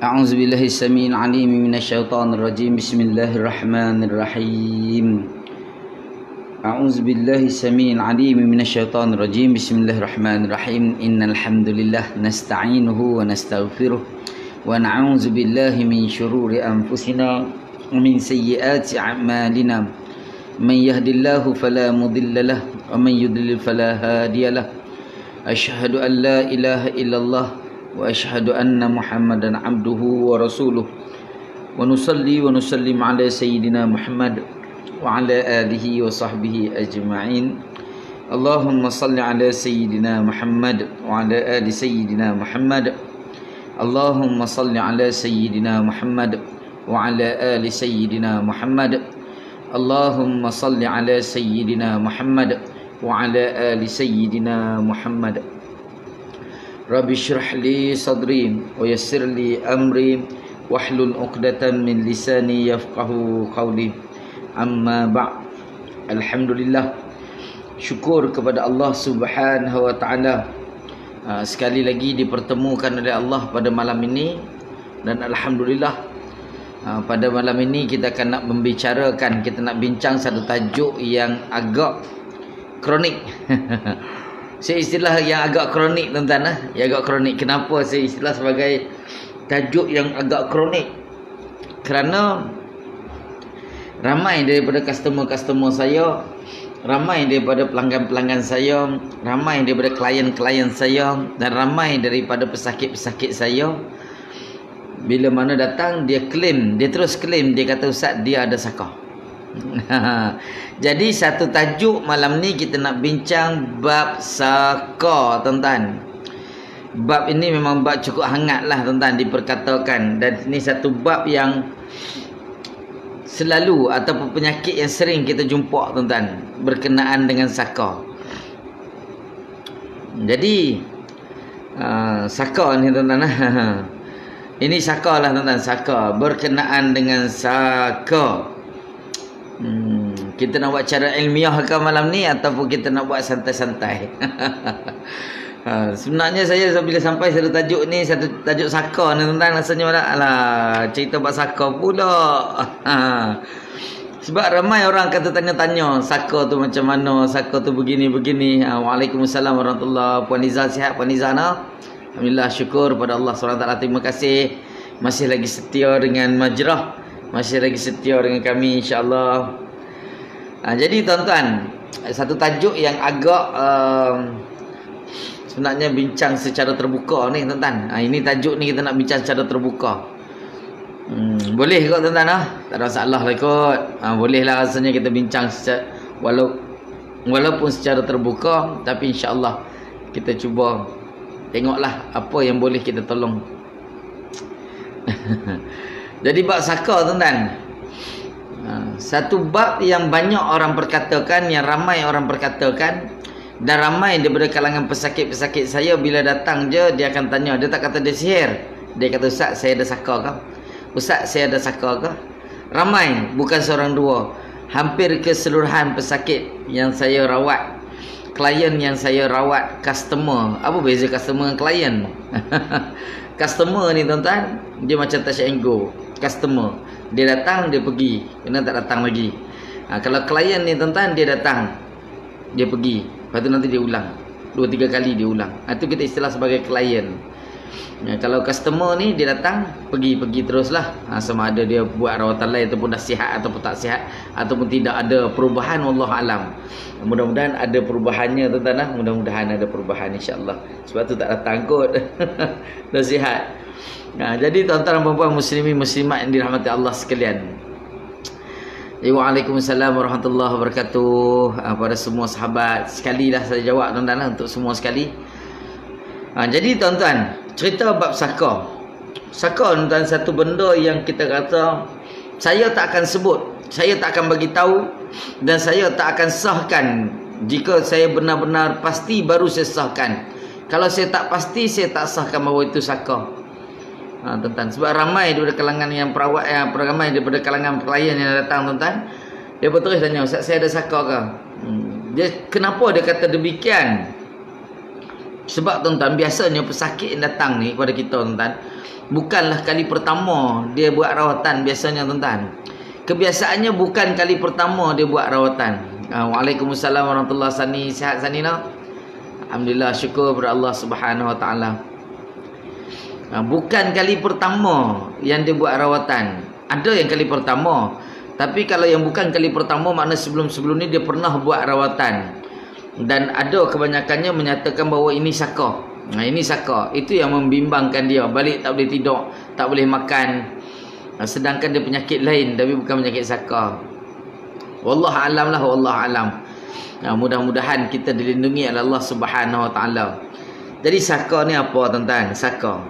أعوذ بالله السميع العليم من الشيطان الرجيم بسم الله الرحمن الرحيم أعوذ بالله السميع العليم من الشيطان الرجيم بسم الله الرحمن الرحيم إن الحمد لله نستعينه ونستغفره ونعوذ بالله من شرور أنفسنا ومن سيئات أعمالنا من يهد الله فلا مضل له ومن يضلل فلا هادي له أشهد أن لا إله إلا الله وأشهد أن محمدا عبده ورسوله ونصلي ونسلم على سيدنا محمد وعلى آله وصحبه أجمعين اللهم صل على سيدنا محمد وعلى آل سيدنا محمد اللهم صل على سيدنا محمد وعلى آل سيدنا محمد اللهم صل على سيدنا محمد وعلى آل سيدنا محمد رب اشرح لي صدري ويسر لي أمري واحلل عقدة من لساني يفقهوا قولي amma ba'. Alhamdulillah, syukur kepada Allah Subhanahu wa taala sekali lagi dipertemukan oleh Allah pada malam ini, dan alhamdulillah pada malam ini kita akan nak membicarakan, kita nak bincang satu tajuk yang agak kronik. Saya istilah yang agak kronik tuan-tuan, yang agak kronik. Kenapa saya istilah sebagai tajuk yang agak kronik? Kerana ramai daripada customer-customer saya, ramai daripada pelanggan-pelanggan saya, ramai daripada klien-klien saya, dan ramai daripada pesakit-pesakit saya, bila mana datang dia claim, dia terus claim, dia kata Ustaz dia ada sakar. Jadi satu tajuk malam ni kita nak bincang bab sakar, tuan-tuan. Bab ini memang bab cukup hangat lah, tuan-tuan, diperkatakan. Dan ini satu bab yang selalu ataupun penyakit yang sering kita jumpa, tuan-tuan, berkenaan dengan sakar. Jadi sakar ni, tuan-tuan, ini sakar lah, tuan-tuan, sakar, berkenaan dengan sakar. Kita nak buat cara ilmiah ke malam ni ataupun kita nak buat santai-santai? Sebenarnya saya bila sampai satu tajuk ni, satu tajuk sakar ni, tuan-tuan, rasanya alah cerita bab sakar pula. Sebab ramai orang kata tanya-tanya sakar tu macam mana, sakar tu begini-begini. Waalaikumsalam warahmatullahi. Puan Liza sihat, Puan Liza nak? Alhamdulillah, syukur pada Allah SWT. Terima kasih masih lagi setia dengan Majrah, masih lagi setia dengan kami, insya-Allah. Jadi tuan-tuan, satu tajuk yang agak sebenarnya bincang secara terbuka ni, tuan-tuan. Ini tajuk ni kita nak bincang secara terbuka. Boleh kot, tuan-tuan? Tak ada masalah lah kot. Boleh lah rasanya kita bincang walaupun secara terbuka, tapi insya-Allah kita cuba tengoklah apa yang boleh kita tolong. Jadi bab sakar, tuan-tuan, satu bab yang banyak orang perkatakan, yang ramai orang perkatakan, dan ramai daripada kalangan pesakit-pesakit saya bila datang je dia akan tanya, dia tak kata dia sihir, dia kata Ustaz saya ada sakar ke? Ustaz saya ada sakar ke? Ramai, bukan seorang dua, hampir keseluruhan pesakit yang saya rawat, klien yang saya rawat, customer. Apa beza customer dengan klien? Customer ni, tuan-tuan, dia macam touch and go. Customer, dia datang, dia pergi, kena tak datang lagi. Kalau klien ni, tuan-tuan, dia datang, dia pergi, lepas tu nanti dia ulang 2-3 kali dia ulang. Itu kita istilah sebagai klien. Kalau customer ni, dia datang, pergi teruslah. Sama ada dia buat rawatan lain ataupun dah sihat ataupun tak sihat, ataupun tidak ada perubahan, wallahu alam. Mudah-mudahan ada perubahannya, tuan-tuan. Mudah-mudahan ada perubahan, insya-Allah. Sebab tu tak datang kot. Dah sihat. Jadi tuan-tuan dan puan-puan, muslimin muslimat yang dirahmati Allah sekalian, Waalaikumsalam warahmatullahi wabarakatuh. Pada semua sahabat, sekali dah saya jawab, tuan-tuan, untuk semua sekali. Jadi tuan-tuan, cerita bab sakar. Sakar, tuan-tuan, satu benda yang kita kata saya tak akan sebut, saya tak akan bagi tahu, dan saya tak akan sahkan. Jika saya benar-benar pasti baru saya sahkan. Kalau saya tak pasti, saya tak sahkan bahawa itu sakar. Tuan-tuan, sebab ramai daripada kalangan yang perawat, ramai daripada kalangan klien yang datang, tuan-tuan, dia terus tanya, Ustaz saya ada sakar ke? Dia kenapa dia kata demikian? Sebab tuan-tuan, biasanya pesakit yang datang ni kepada kita, tuan-tuan, bukanlah kali pertama dia buat rawatan biasanya tuan-tuan. Kebiasaannya bukan kali pertama dia buat rawatan. Waalaikumsalam warahmatullahi wabarakatuh. Sihat Sanina? Alhamdulillah, syukur kepada Allah Subhanahu Wa Taala. Bukan kali pertama yang dia buat rawatan. Ada yang kali pertama, tapi kalau yang bukan kali pertama, makna sebelum-sebelum ni dia pernah buat rawatan. Dan ada kebanyakannya menyatakan bahawa ini saka. Ini saka. Itu yang membimbangkan dia. Balik tak boleh tidur, tak boleh makan. Sedangkan dia penyakit lain, tapi bukan penyakit saka. Wallahu alam lah, wallahu alam. Mudah-mudahan kita dilindungi oleh Allah Subhanahu Wa Taala. Jadi saka ni apa tuan-tuan? Saka.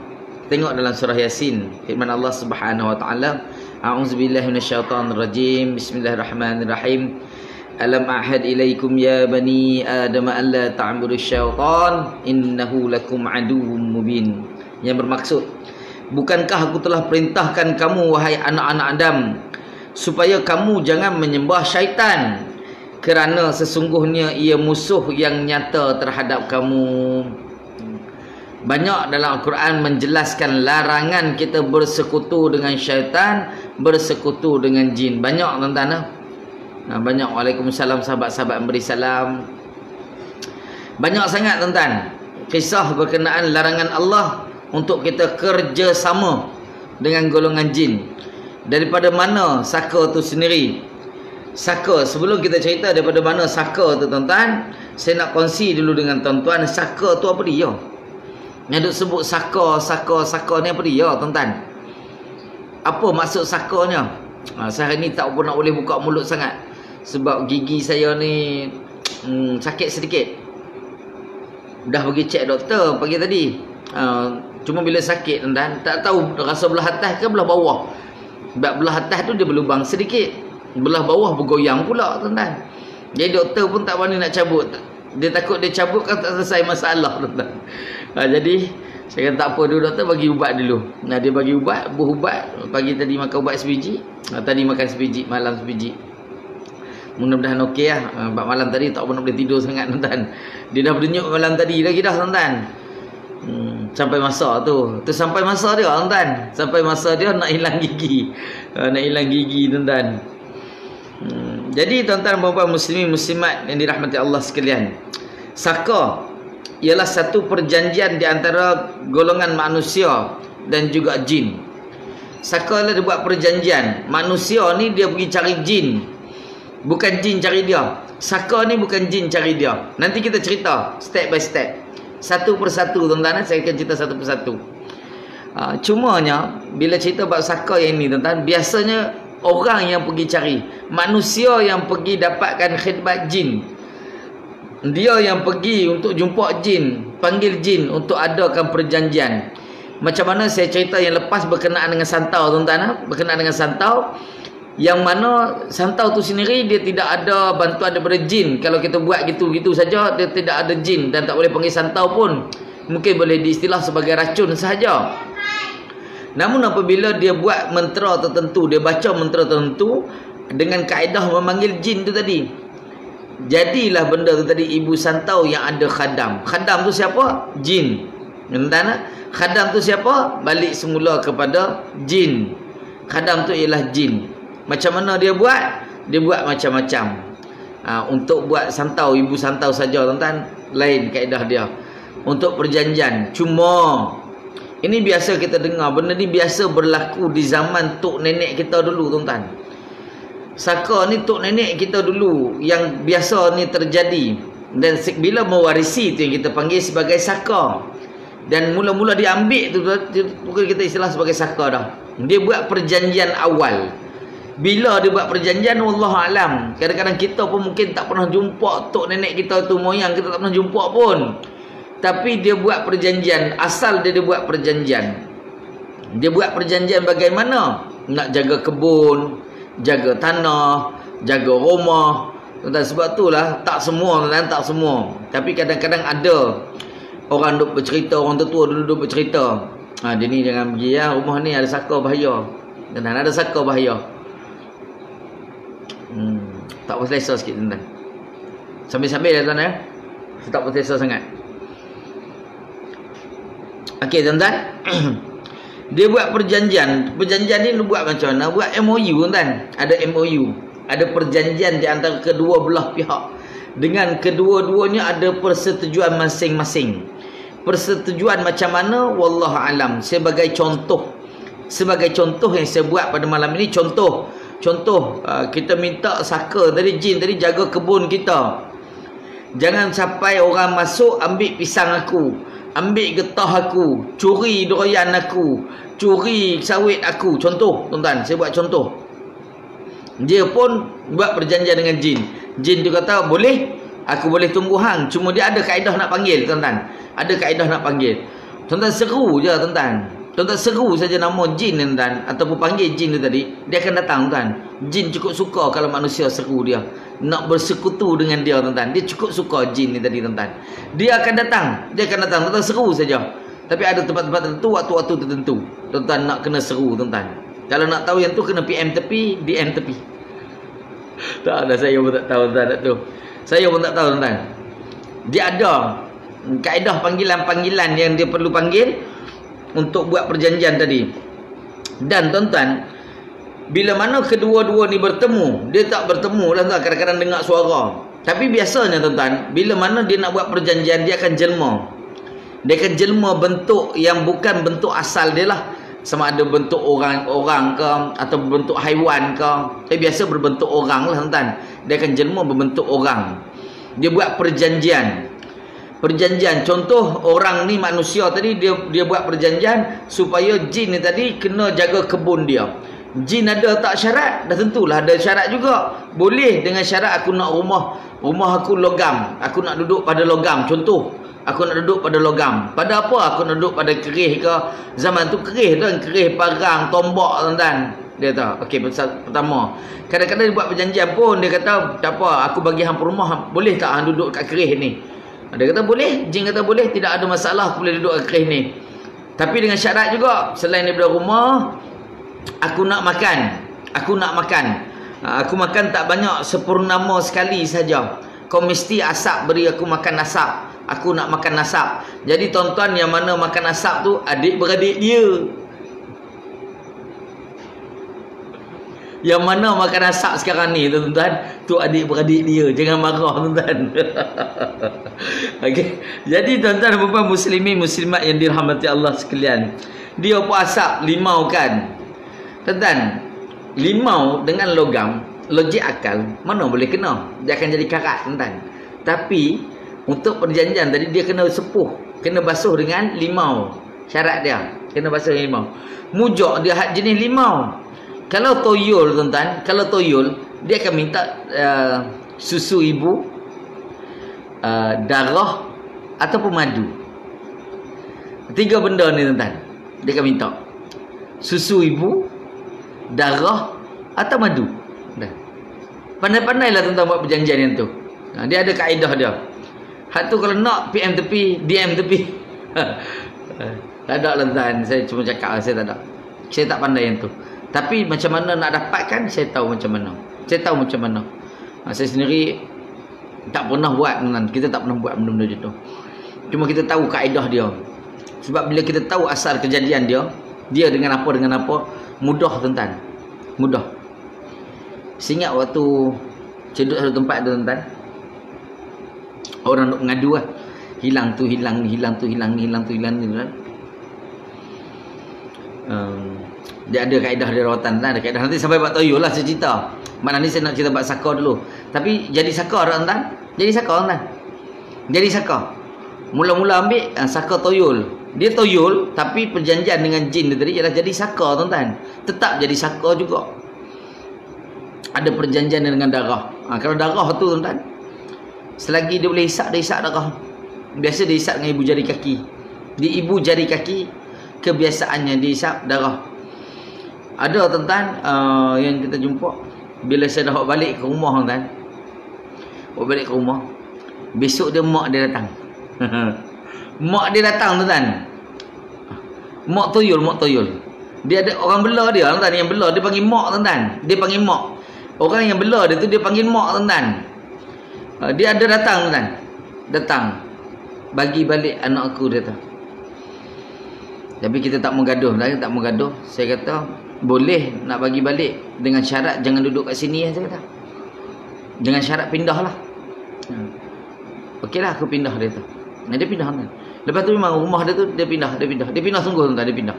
Tengok dalam surah Yasin, firman Allah Subhanahu Wa Taala, A'udzubillahi minasyaitonirrajim. Bismillahirrahmanirrahim. Alam a'had ilaikum ya bani Adam an la ta'budu syaitan innahu lakum aduwwum mubin. Yang bermaksud, bukankah aku telah perintahkan kamu wahai anak-anak Adam supaya kamu jangan menyembah syaitan, kerana sesungguhnya ia musuh yang nyata terhadap kamu. Banyak dalam Al-Quran menjelaskan larangan kita bersekutu dengan syaitan, bersekutu dengan jin. Banyak tuan-tuan. Banyak. Waalaikumsalam sahabat-sahabat memberi salam. Banyak sangat tuan-tuan kisah berkenaan larangan Allah untuk kita kerjasama dengan golongan jin. Daripada mana saka tu sendiri? Saka, sebelum kita cerita daripada mana saka tu tuan-tuan, saya nak kongsi dulu dengan tuan-tuan, saka tu apa dia? Yang duk sebut saka ni apa dia tuan-tuan? Apa maksud sakanya? Saya ni tak pun nak boleh buka mulut sangat, sebab gigi saya ni sakit sedikit. Dah pergi cek doktor pagi tadi. Cuma bila sakit tuan-tuan, tak tahu rasa belah atas ke belah bawah. Sebab belah atas tu dia berlubang sedikit, belah bawah bergoyang pula tuan-tuan. Jadi doktor pun tak berani nak cabut. Dia takut dia cabut kan tak selesai masalah tuan-tuan. Jadi saya kata tak apa dulu doktor, bagi ubat dulu. Dia bagi ubat, berubat. Pagi tadi makan ubat sebiji, tadi makan sebiji, malam sebiji. Mudah-mudahan okey lah. Sebab malam tadi tak pun nak boleh tidur sangat tuan-tuan. Dia dah berdenyut malam tadi lagi dah tuan-tuan. Sampai masa tu sampai masa dia tuan-tuan. Sampai masa dia nak hilang gigi. Nak hilang gigi tuan-tuan. Jadi tuan-tuan puan-puan muslimin muslimat yang dirahmati Allah sekalian, saka ialah satu perjanjian di antara golongan manusia dan juga jin. Saka adalah dia buat perjanjian. Manusia ni dia pergi cari jin, bukan jin cari dia. Saka ni bukan jin cari dia. Nanti kita cerita step by step, satu persatu tuan-tuan. Saya akan cerita satu persatu. Cumanya bila cerita bab saka yang ni tuan-tuan, biasanya orang yang pergi cari, manusia yang pergi dapatkan khidmat jin. Dia yang pergi untuk jumpa jin, panggil jin untuk adakan perjanjian. Macam mana saya cerita yang lepas berkenaan dengan santau tuan-tuan, berkenaan dengan santau, yang mana santau tu sendiri dia tidak ada bantuan daripada jin. Kalau kita buat gitu-gitu saja, dia tidak ada jin dan tak boleh panggil santau pun. Mungkin boleh diistilah sebagai racun sahaja. Namun apabila dia buat mentera tertentu, dia baca mentera tertentu dengan kaedah memanggil jin tu tadi, jadilah benda tu tadi ibu santau yang ada khadam. Khadam tu siapa? Jin. Tuan-tuan, khadam tu siapa? Balik semula kepada jin. Khadam tu ialah jin. Macam mana dia buat? Dia buat macam-macam. Untuk buat santau, ibu santau saja tuan-tuan, lain kaedah dia. Untuk perjanjian, cuma ini biasa kita dengar, benda ni biasa berlaku di zaman tok nenek kita dulu tuan-tuan. Saka ni tok nenek kita dulu yang biasa ni terjadi. Dan bila mewarisi tu yang kita panggil sebagai saka. Dan mula-mula diambil tu bukan kita istilah sebagai saka dah. Dia buat perjanjian awal. Bila dia buat perjanjian, wallahualam, kadang-kadang kita pun mungkin tak pernah jumpa tok nenek kita tu, moyang kita tak pernah jumpa pun. Tapi dia buat perjanjian. Asal dia buat perjanjian. Dia buat perjanjian bagaimana? Nak jaga kebun, jaga tanah, jaga rumah. Dan sebab itulah tak semua dan tak semua. Tapi kadang-kadang ada orang duk bercerita, orang tua dulu duk bercerita. Dia ni jangan pergi ya, rumah ni ada saka bahaya. Dan ada saka bahaya. Tak apa selesa sikit tuan-tuan. Sambil-sambil ya tuan-tuan ya. Tak apa selesa sangat. Okey tuan-tuan. Dia buat perjanjian. Perjanjian ni dia buat macam mana? Buat MOU tuan. Ada MOU. Ada perjanjian di antara kedua belah pihak. Dengan kedua-duanya ada persetujuan masing-masing. Persetujuan macam mana? Wallahu alam. Sebagai contoh yang saya buat pada malam ini, contoh kita minta saka tadi, jin tadi jaga kebun kita. Jangan sampai orang masuk ambil pisang aku, ambil getah aku, curi durian aku, curi sawit aku. Contoh tuan-tuan, saya buat contoh. Dia pun buat perjanjian dengan jin. Jin dia kata boleh, aku boleh tunggu hang. Cuma dia ada kaedah nak panggil tuan-tuan. Ada kaedah nak panggil. Tuan-tuan seru je tuan-tuan. Tuan-tuan seru saja nama jin tuan-tuan, ataupun panggil jin tu tadi, dia akan datang tuan. Jin cukup suka kalau manusia seru dia, nak bersekutu dengan dia tuan-tuan. Dia cukup suka jin ni tadi tuan-tuan. Dia akan datang. Tuan-tuan seru saja. Tapi ada tempat-tempat tertentu, waktu-waktu tertentu tuan-tuan nak kena seru tuan-tuan. Kalau nak tahu yang tu kena PM tepi, DM tepi. Tak ada, saya pun tak tahu tuan-tuan tu. Saya pun tak tahu tuan-tuan. Dia ada kaedah panggilan-panggilan yang dia perlu panggil untuk buat perjanjian tadi. Dan tuan-tuan, bila mana kedua-dua ni bertemu, dia tak bertemu lah tuan, kadang-kadang dengar suara. Tapi biasanya tuan-tuan, bila mana dia nak buat perjanjian, dia akan jelma. Dia akan jelma bentuk yang bukan bentuk asal dia lah. Sama ada bentuk orang ke, atau berbentuk haiwan ke. Tapi biasa berbentuk orang lah tuan-tuan. Dia akan jelma berbentuk orang. Dia buat perjanjian. Contoh orang ni manusia tadi, dia buat perjanjian supaya jin ni tadi kena jaga kebun dia. Jin ada tak syarat? Dah tentulah ada syarat juga. Boleh dengan syarat aku nak rumah aku logam. Aku nak duduk pada logam. Contoh, aku nak duduk pada logam. Pada apa aku nak duduk pada kerih ke? Zaman tu kerih tu, kerih parang, tombak tuan-tuan. Dia tahu. Okey, pertama. Kadang-kadang dia buat perjanjian pun, dia kata, tak apa, aku bagi hang rumah, boleh tak hang duduk kat kerih ni? Dia kata boleh, jin kata boleh, tidak ada masalah, aku boleh duduk kat kerih ni. Tapi dengan syarat juga, selain daripada rumah, aku nak makan. Aku makan tak banyak, sepurnama sekali saja. Kau mesti asap beri aku makan asap. Aku nak makan asap. Jadi tuan-tuan yang mana makan asap tu adik-beradik dia. Yang mana makan asap sekarang ni tuan-tuan, tu adik-beradik dia. Jangan marah tuan-tuan. Okey. Jadi tuan-tuan dan puan-puan muslimin muslimat yang dirahmati Allah sekalian, dia pun asap limau kan. Tuan-tuan, limau dengan logam, logik akal mana boleh kena. Dia akan jadi karat tuan-tuan. Tapi untuk perjanjian tadi dia kena sepuh, kena basuh dengan limau. Syarat dia kena basuh dengan limau. Mujuk dia jenis limau. Kalau toyol tuan-tuan, dia akan minta susu ibu, darah ataupun madu. 3 benda ni tuan-tuan. Dia akan minta susu ibu, darah atau madu. Dah. Pandai-pandailah tuan-tuan buat perjanjian yang tu. Dia ada kaedah dia. Hak tu kalau nak PM tepi, DM tepi. Tak ada lah tuan. Saya cuma cakap, saya tak ada. Saya tak pandai yang tu. Tapi macam mana nak dapatkan, saya tahu macam mana. Saya sendiri tak pernah buat tuan. Kita tak pernah buat benda-benda macam tu. Cuma kita tahu kaedah dia. Sebab bila kita tahu asal kejadian dia dengan apa, mudah tuan-tuan. Mudah. Saya ingat waktu saya duduk satu tempat tuan-tuan, orang duk mengadu lah. Hilang tu hilang ni. Dia ada kaedah dia rawatan, ada kaedah. Nanti sampai buat toyol lah saya cerita. Mana ni saya nak cerita buat saka dulu. Tapi jadi saka tuan-tuan. Jadi saka. Mula-mula ambil saka toyol. Dia toyol tapi perjanjian dengan jin dia tadi ialah jadi saka tuan-tuan. Tetap jadi saka juga. Ada perjanjian dengan darah. Kalau darah tu tuan-tuan, selagi dia boleh hisap, dia hisap darah. Biasa dia hisap dengan ibu jari kaki. Di ibu jari kaki kebiasaannya dia hisap darah. Ada tuan-tuan yang kita jumpa bila saya dah balik ke rumah tuan-tuan. Balik ke rumah, besok dia mak dia datang. Mak dia datang tuan-tuan. Mak toyol. Dia ada orang bela dia tuan-tuan, yang bela dia panggil mak tuan-tuan. Dia panggil mak. Orang yang bela dia tu dia panggil mak tuan-tuan. Dia ada datang tuan-tuan. Datang bagi balik anak aku, dia tu. Tapi kita tak mau gaduh, tak mau gaduh. Saya kata boleh nak bagi balik dengan syarat jangan duduk kat sini, saya kata. Dengan syarat pindah lah. Okeylah aku pindah dia tu. Dia pindah kan. Lepas tu memang rumah dia tu dia pindah sungguh tuan-tuan, dia pindah.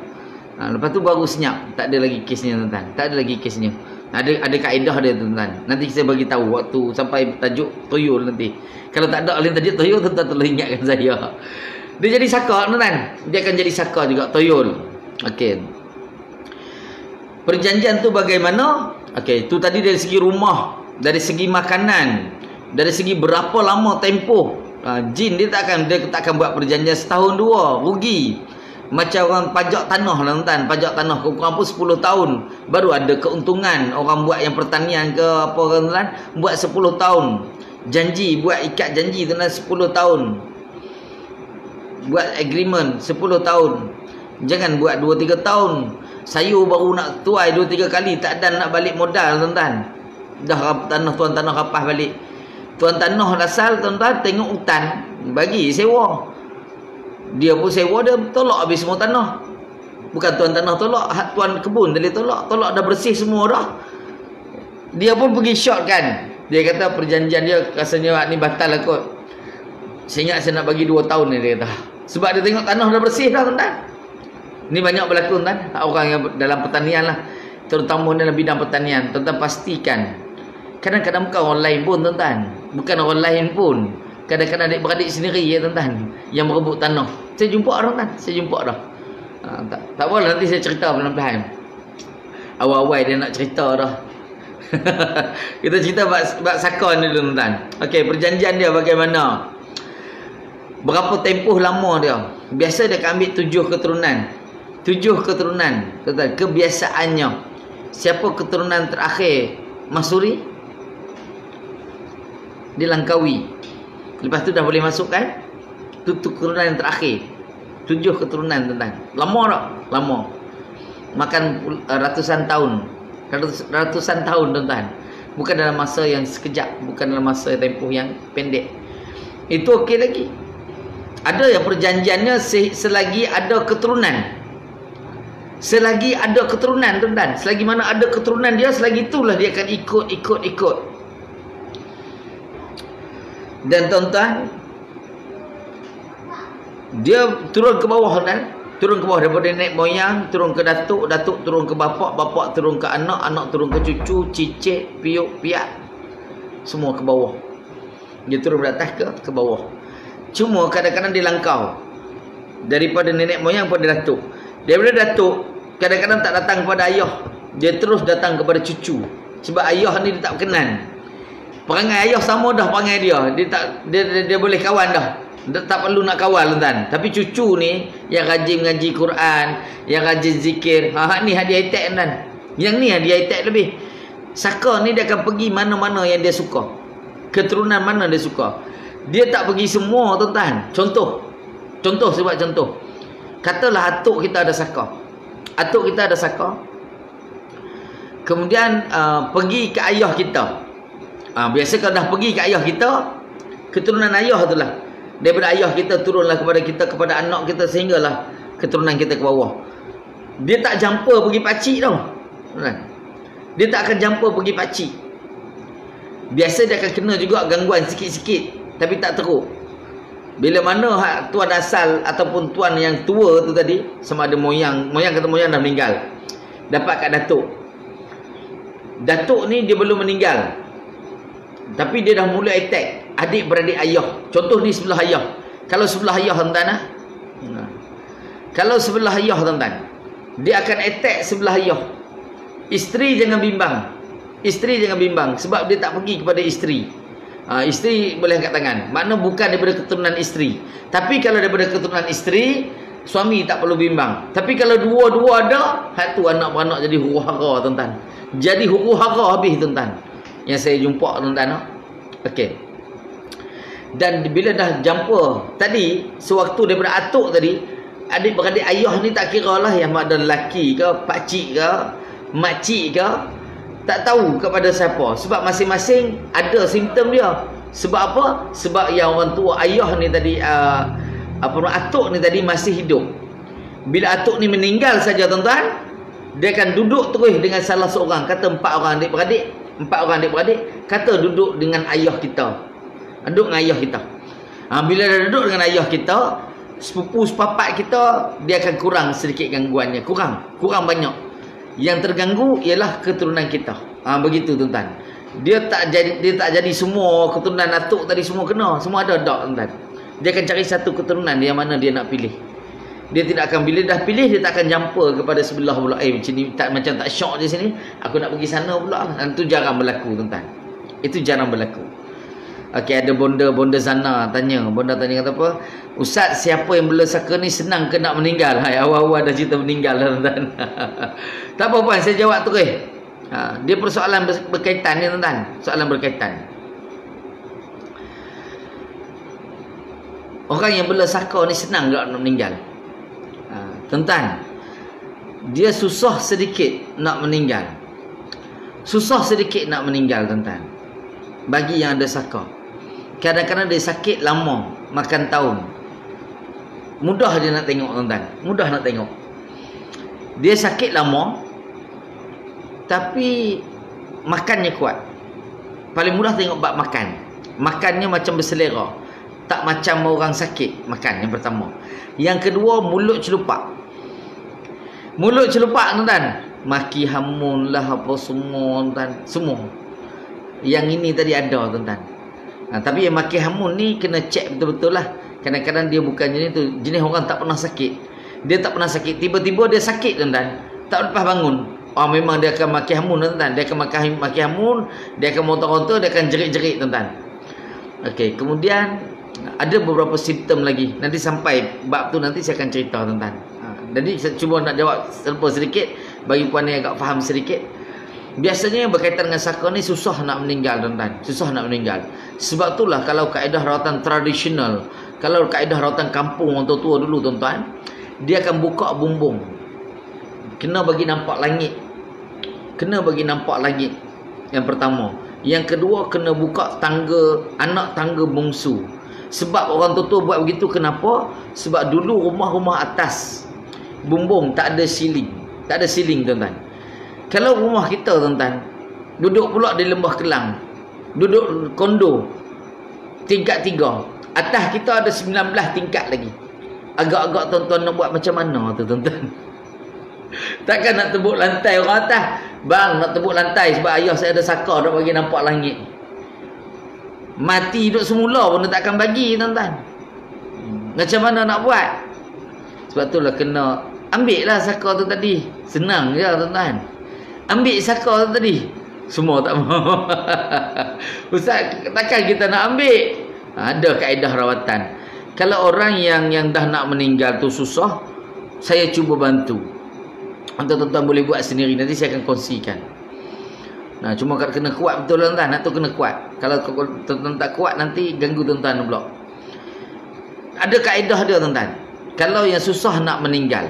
Lepas tu baru senyap, tak ada lagi kesnya tuan-tuan. Tak ada lagi kesnya. Ada kaedah dia tuan-tuan. Nanti saya bagi tahu waktu sampai tajuk tuyul nanti. Kalau tak ada oleh tajuk tuyul, tuan-tuan tolong ingatkan saya. Dia jadi saka tuan-tuan. Dia akan jadi saka juga tuyul. Okey. Perjanjian tu bagaimana? Okey, tu tadi dari segi rumah, dari segi makanan, dari segi berapa lama tempoh. Jin dia tak akan buat perjanjian setahun dua, rugi. Macam orang pajak tanah lah tuan, pajak tanah kurang pun 10 tahun baru ada keuntungan. Orang buat yang pertanian ke apa tuan, buat 10 tahun. Janji, buat ikat janji tuan 10 tahun. Buat agreement 10 tahun. Jangan buat 2-3 tahun. Sayur baru nak tuai 2-3 kali, tak ada nak balik modal tuan. Dah tanah tuan tanah rapah balik. Tuan tanah asal tuan-tuan tengok hutan, bagi sewa. Dia pun sewa, dia tolak habis semua tanah. Bukan tuan tanah tolak, hak tuan kebun dia tolak dah bersih semua dah. Dia pun pergi short kan. Dia kata perjanjian dia rasanya ni batal lah kot. Saya ingat saya nak bagi 2 tahun ni, dia kata. Sebab dia tengok tanah dah bersih dah tuan-tuan. Ni banyak berlaku tuan, orang yang dalam pertanian lah, terutama dalam bidang pertanian. Tuan-tuan pastikan, kadang-kadang bukan orang lain pun tuan-tuan, bukan orang lain pun, kadang-kadang adik-beradik sendiri ya tuan-tuan yang merebut tanah. Saya jumpa tuan-tuan, saya jumpa dah. Tak apa, nanti saya cerita pelan-pelan. Awal-awal dia nak cerita dah. Kita cerita bab sakon dulu tuan-tuan. Okey, perjanjian dia bagaimana? Berapa tempoh lama dia? Biasa dia akan ambil 7 keturunan. 7 keturunan tuan-tuan. Kebiasaannya, siapa keturunan terakhir Masuri, dia Langkawi. Lepas tu dah boleh masuk kan? Tu keturunan yang terakhir. 7 keturunan tuan-tuan. Lama tak? Lama. Makan ratusan tahun. Ratusan tahun tuan-tuan. Bukan dalam masa yang sekejap, bukan dalam masa tempoh yang pendek. Itu okey lagi. Ada yang perjanjiannya selagi ada keturunan. Selagi ada keturunan tuan-tuan. Selagi mana ada keturunan dia, selagi itulah dia akan ikut. Dan tuan-tuan, dia turun ke bawah tuan, turun ke bawah daripada nenek moyang, turun ke datuk, datuk turun ke bapak, bapak turun ke anak, anak turun ke cucu, cicit, piuk, piak, semua ke bawah. Dia turun dari atas ke bawah. Cuma kadang-kadang dia langkau daripada nenek moyang pada datuk. Daripada datuk kadang-kadang tak datang kepada ayah, dia terus datang kepada cucu. Sebab ayah ni dia tak berkenan. Perangai ayah sama dah perangai dia. Dia boleh kawan dah. Dia tak perlu nak kawal tuan. Tapi cucu ni yang rajin mengaji Quran, yang rajin zikir, ni hadiah itek tuan. Yang ni hadiah itek lebih. Saka ni dia akan pergi mana-mana yang dia suka. Keturunan mana dia suka. Dia tak pergi semua tuan. Contoh sebab contoh. Katalah atuk kita ada saka. Atuk kita ada saka. Kemudian pergi ke ayah kita. Biasa kalau dah pergi ke ayah kita, keturunan ayah tu lah. Daripada ayah kita turunlah kepada kita, kepada anak kita, sehinggalah keturunan kita ke bawah. Dia tak jumpa pergi pakcik tau. Dia tak akan jumpa pergi pakcik. Biasa dia akan kena juga gangguan sikit-sikit, tapi tak teruk. Bila mana tuan asal ataupun tuan yang tua tu tadi, sama ada moyang kata moyang dah meninggal, dapat kat datuk. Datuk ni dia belum meninggal, tapi dia dah mula attack adik-beradik ayah. Contoh ni sebelah ayah. Kalau sebelah ayah tuan-tuan, kalau sebelah ayah tuan-tuan, dia akan attack sebelah ayah. Isteri jangan bimbang. Isteri jangan bimbang sebab dia tak pergi kepada isteri. Isteri boleh angkat tangan. Makna bukan daripada keturunan isteri. Tapi kalau daripada keturunan isteri, suami tak perlu bimbang. Tapi kalau dua-dua ada, hak tu anak-beranak jadi huru-hara tuan-tuan. Jadi huru-hara habis tuan-tuan. Yang saya jumpa tuan-tuan. Okey. Dan bila dah jumpa tadi, sewaktu daripada atuk tadi, adik-beradik ayah ni tak kira lah yang ada lelaki ke, pakcik ke, makcik ke, tak tahu kepada siapa. Sebab masing-masing ada simptom dia. Sebab apa? Sebab yang orang tua ayah ni tadi, atuk ni tadi masih hidup. Bila atuk ni meninggal saja tuan-tuan, dia akan duduk terus dengan salah seorang. Kata 4 orang adik-beradik, kata duduk dengan ayah kita. Duduk dengan ayah kita. Bila dah duduk dengan ayah kita, sepupu sepapat kita, dia akan kurang sedikit gangguannya. Kurang banyak. Yang terganggu ialah keturunan kita. Begitu tuan-tuan. Dia tak jadi semua keturunan atuk tadi semua kena. Semua ada tuan-tuan. Dia akan cari satu keturunan yang mana dia nak pilih. Dia tidak akan, bila dah pilih, dia tak akan jumpa kepada sebelah pula. Macam ni, macam tak syok di sini, aku nak pergi sana pula. Itu jarang berlaku tuan-tuan. Itu jarang berlaku. Okey, ada bonda Zana tanya. Bonda tanya kata apa? Ustaz, siapa yang bela saka ni senang ke nak meninggal? Awal-awal dah cerita meninggal tuan-tuan. Tak apa-apa, saya jawab terus. Dia persoalan berkaitan ni tuan-tuan. Soalan berkaitan. Orang yang bela saka ni senang ke nak meninggal? Tuan-tuan, dia susah sedikit nak meninggal. Susah sedikit nak meninggal tuan-tuan. Bagi yang ada saka. Kadang-kadang dia sakit lama, makan tahun. Mudah dia nak tengok tuan-tuan. Mudah nak tengok. Dia sakit lama, tapi makannya kuat. Paling mudah tengok bab makan. Makannya macam berselera. Tak macam orang sakit makan, yang pertama. Yang kedua, mulut celupak. Mulut celupak tuan-tuan. Maki hamun lah apa semua tuan-tuan. Semua. Yang ini tadi ada tuan-tuan. Tapi yang maki hamun ni kena cek betul-betul lah. Kadang-kadang dia bukan jenis tu. Jenis orang tak pernah sakit. Dia tak pernah sakit. Tiba-tiba dia sakit tuan-tuan. Tak lepas bangun. Memang dia akan maki hamun tuan-tuan. Dia akan maki hamun. Dia akan motor-motor. Dia akan jerit-jerit tuan-tuan. Okey, kemudian ada beberapa simptom lagi. Nanti sampai bab tu nanti saya akan cerita tuan-tuan. Jadi saya cuba nak jawab serba sedikit bagi puan yang agak faham sedikit. Biasanya yang berkaitan dengan saka ni susah nak meninggal tuan-tuan. Susah nak meninggal. Sebab itulah kalau kaedah rawatan tradisional, kalau kaedah rawatan kampung orang tua-tua dulu tuan-tuan, dia akan buka bumbung. Kena bagi nampak langit. Kena bagi nampak langit. Yang pertama. Yang kedua, kena buka tangga, anak tangga bongsu. Sebab orang tua-tua buat begitu kenapa? Sebab dulu rumah-rumah atas bumbung tak ada siling. Tak ada siling tuan-tuan. Kalau rumah kita tuan-tuan duduk pula di Lembah Kelang, duduk kondo tingkat 3, atas kita ada 19 tingkat lagi. Agak-agak tuan-tuan nak buat macam mana tu tuan-tuan? Takkan nak tebuk lantai orang atas. Bang, nak tebuk lantai sebab ayah saya ada saka nak bagi nampak langit. Mati duduk semula pun dia takkan bagi tuan-tuan. Macam mana nak buat? Sebab itulah kena ambil lah saka tu tadi. Senang je tuan-tuan. Ambil saka tu tadi. Semua tak mahu. Ustaz, takkan kita nak ambil? Ada kaedah rawatan. Kalau orang yang dah nak meninggal tu susah, saya cuba bantu. Atau tuan-tuan boleh buat sendiri. Nanti saya akan kongsikan. Cuma kena kuat betul tuan-tuan. Nak tu kena kuat. Kalau tuan-tuan tak kuat, nanti ganggu tuan-tuan pula. Ada kaedah dia tuan-tuan. Kalau yang susah nak meninggal,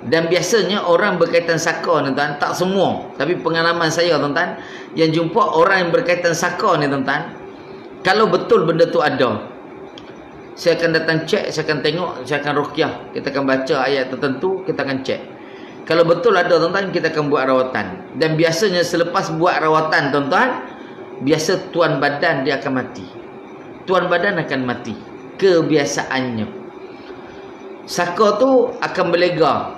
dan biasanya orang berkaitan saka ni tuan, tak semua, tapi pengalaman saya tuan-tuan, yang jumpa orang yang berkaitan saka ni tuan-tuan, kalau betul benda tu ada, saya akan datang cek, saya akan tengok, saya akan ruqyah, kita akan baca ayat tertentu, kita akan cek. Kalau betul ada tuan-tuan, kita akan buat rawatan. Dan biasanya selepas buat rawatan tuan-tuan, biasa tuan badan dia akan mati. Tuan badan akan mati. Kebiasaannya. Saka tu akan berlega.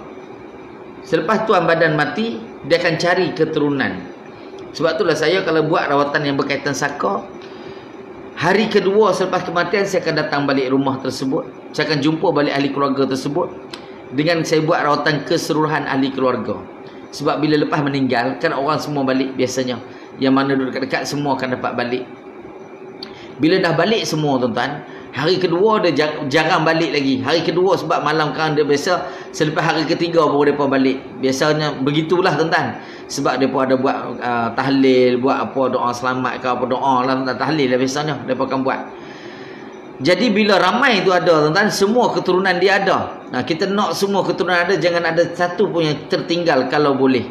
Selepas tuan badan mati, dia akan cari keturunan. Sebab itulah saya kalau buat rawatan yang berkaitan saka, hari kedua selepas kematian saya akan datang balik rumah tersebut. Saya akan jumpa balik ahli keluarga tersebut. Dengan saya buat rawatan keseluruhan ahli keluarga. Sebab bila lepas meninggal, kan orang semua balik biasanya. Yang mana duduk dekat-dekat semua akan dapat balik. Bila dah balik semua tuan-tuan, hari kedua dia jarang balik lagi. Hari kedua sebab malam kan dia biasa, selepas hari ketiga baru mereka balik. Biasanya begitulah tuan-tuan. Sebab mereka ada buat tahlil, buat apa doa selamat ke apa doa lah tuan-tuan. Tahlil lah biasanya mereka akan buat. Jadi bila ramai tu ada tuan-tuan, semua keturunan dia ada. Kita nak semua keturunan ada, jangan ada satu pun yang tertinggal kalau boleh.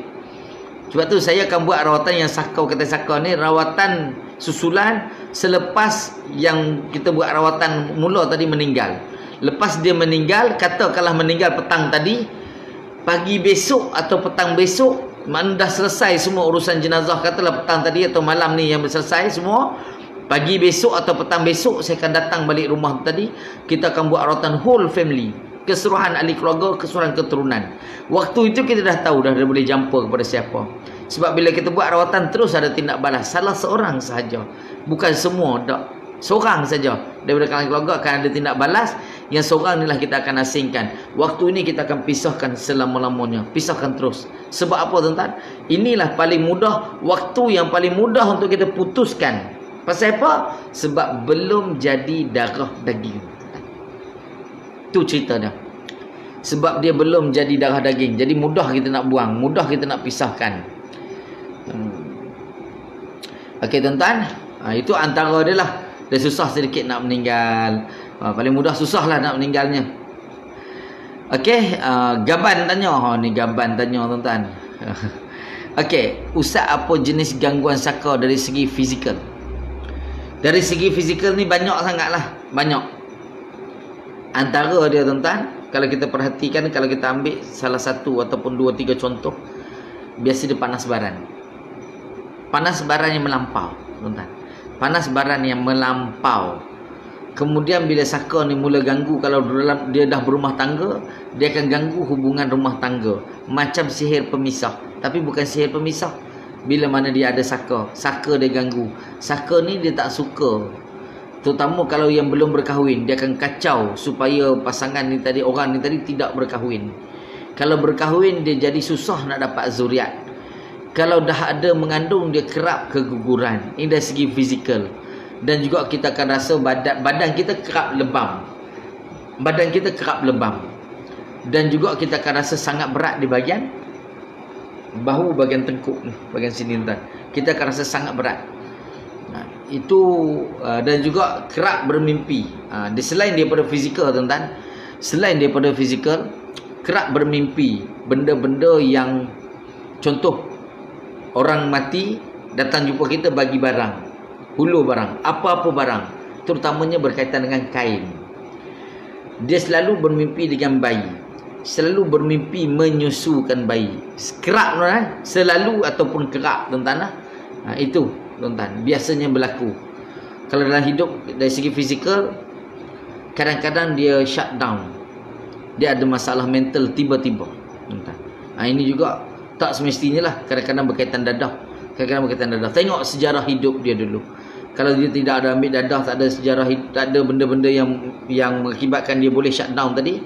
Sebab tu saya akan buat rawatan yang saka, kata saka ni rawatan susulan selepas yang kita buat rawatan mula tadi meninggal. Lepas dia meninggal, katakanlah meninggal petang tadi, pagi besok atau petang besok, mana dah selesai semua urusan jenazah, katalah petang tadi atau malam ni yang selesai semua, pagi besok atau petang besok saya akan datang balik rumah tadi, kita akan buat rawatan whole family, keseluruhan ahli keluarga, keseluruhan keturunan. Waktu itu kita dah tahu dah boleh jumpa kepada siapa. Sebab bila kita buat rawatan terus ada tindak balas, salah seorang sahaja, bukan semua, tak. Seorang saja daripada kalangan keluarga akan ada tindak balas. Yang seorang inilah kita akan asingkan. Waktu ini kita akan pisahkan selama-lamanya. Pisahkan terus. Sebab apa tuan-tuan? Inilah paling mudah, waktu yang paling mudah untuk kita putuskan. Pasal apa? Sebab belum jadi darah daging. Itu cerita dia. Sebab dia belum jadi darah daging. Jadi mudah kita nak buang, mudah kita nak pisahkan. Okey tuan-tuan, itu antara dia lah. Dia susah sedikit nak meninggal. Paling mudah susah lah nak meninggalnya. Okey, Gaban tanya. Ni Gaban tanya tuan-tuan. Okey, Ustaz, apa jenis gangguan saka dari segi fizikal? Dari segi fizikal ni banyak sangatlah, banyak. Antara dia tuan-tuan, kalau kita perhatikan, kalau kita ambil salah satu ataupun 2-3 contoh, biasa dia panas baran. Panas baran yang melampau, tuan-tuan. Panas baran yang melampau. Kemudian bila saka ni mula ganggu, kalau dalam dia dah berumah tangga, dia akan ganggu hubungan rumah tangga. Macam sihir pemisah. Tapi bukan sihir pemisah. Bila mana dia ada saka, saka dia ganggu. Saka ni dia tak suka. Terutama kalau yang belum berkahwin, dia akan kacau supaya pasangan ni tadi, orang ni tadi tidak berkahwin. Kalau berkahwin, dia jadi susah nak dapat zuriat. Kalau dah ada mengandung, dia kerap keguguran. Ini dari segi fizikal. Dan juga kita akan rasa badan kita kerap lebam. Badan kita kerap lebam. Dan juga kita akan rasa sangat berat di bahagian bahu, bahagian tengkuk ni, bahagian sini tuan. Kita akan rasa sangat berat. Itu dan juga kerap bermimpi. Selain daripada fizikal tuan-tuan, selain daripada fizikal, kerap bermimpi benda-benda yang, contoh, orang mati datang jumpa kita bagi barang, hulur barang, apa-apa barang, terutamanya berkaitan dengan kain. Dia selalu bermimpi dengan bayi, selalu bermimpi menyusukan bayi. Kerap tuan-tuan, selalu ataupun kerap tuan-tuan. Itu tuan-tuan biasanya berlaku. Kalau dalam hidup dari segi fizikal, kadang-kadang dia shut down, dia ada masalah mental tiba-tiba tuan-tuan. Ini juga tak semestinya lah. Kadang-kadang berkaitan dadah, kadang-kadang berkaitan dadah. Tengok sejarah hidup dia dulu. Kalau dia tidak ada ambil dadah, tak ada sejarah hidup, tak ada benda-benda yang mengakibatkan dia boleh shut down tadi,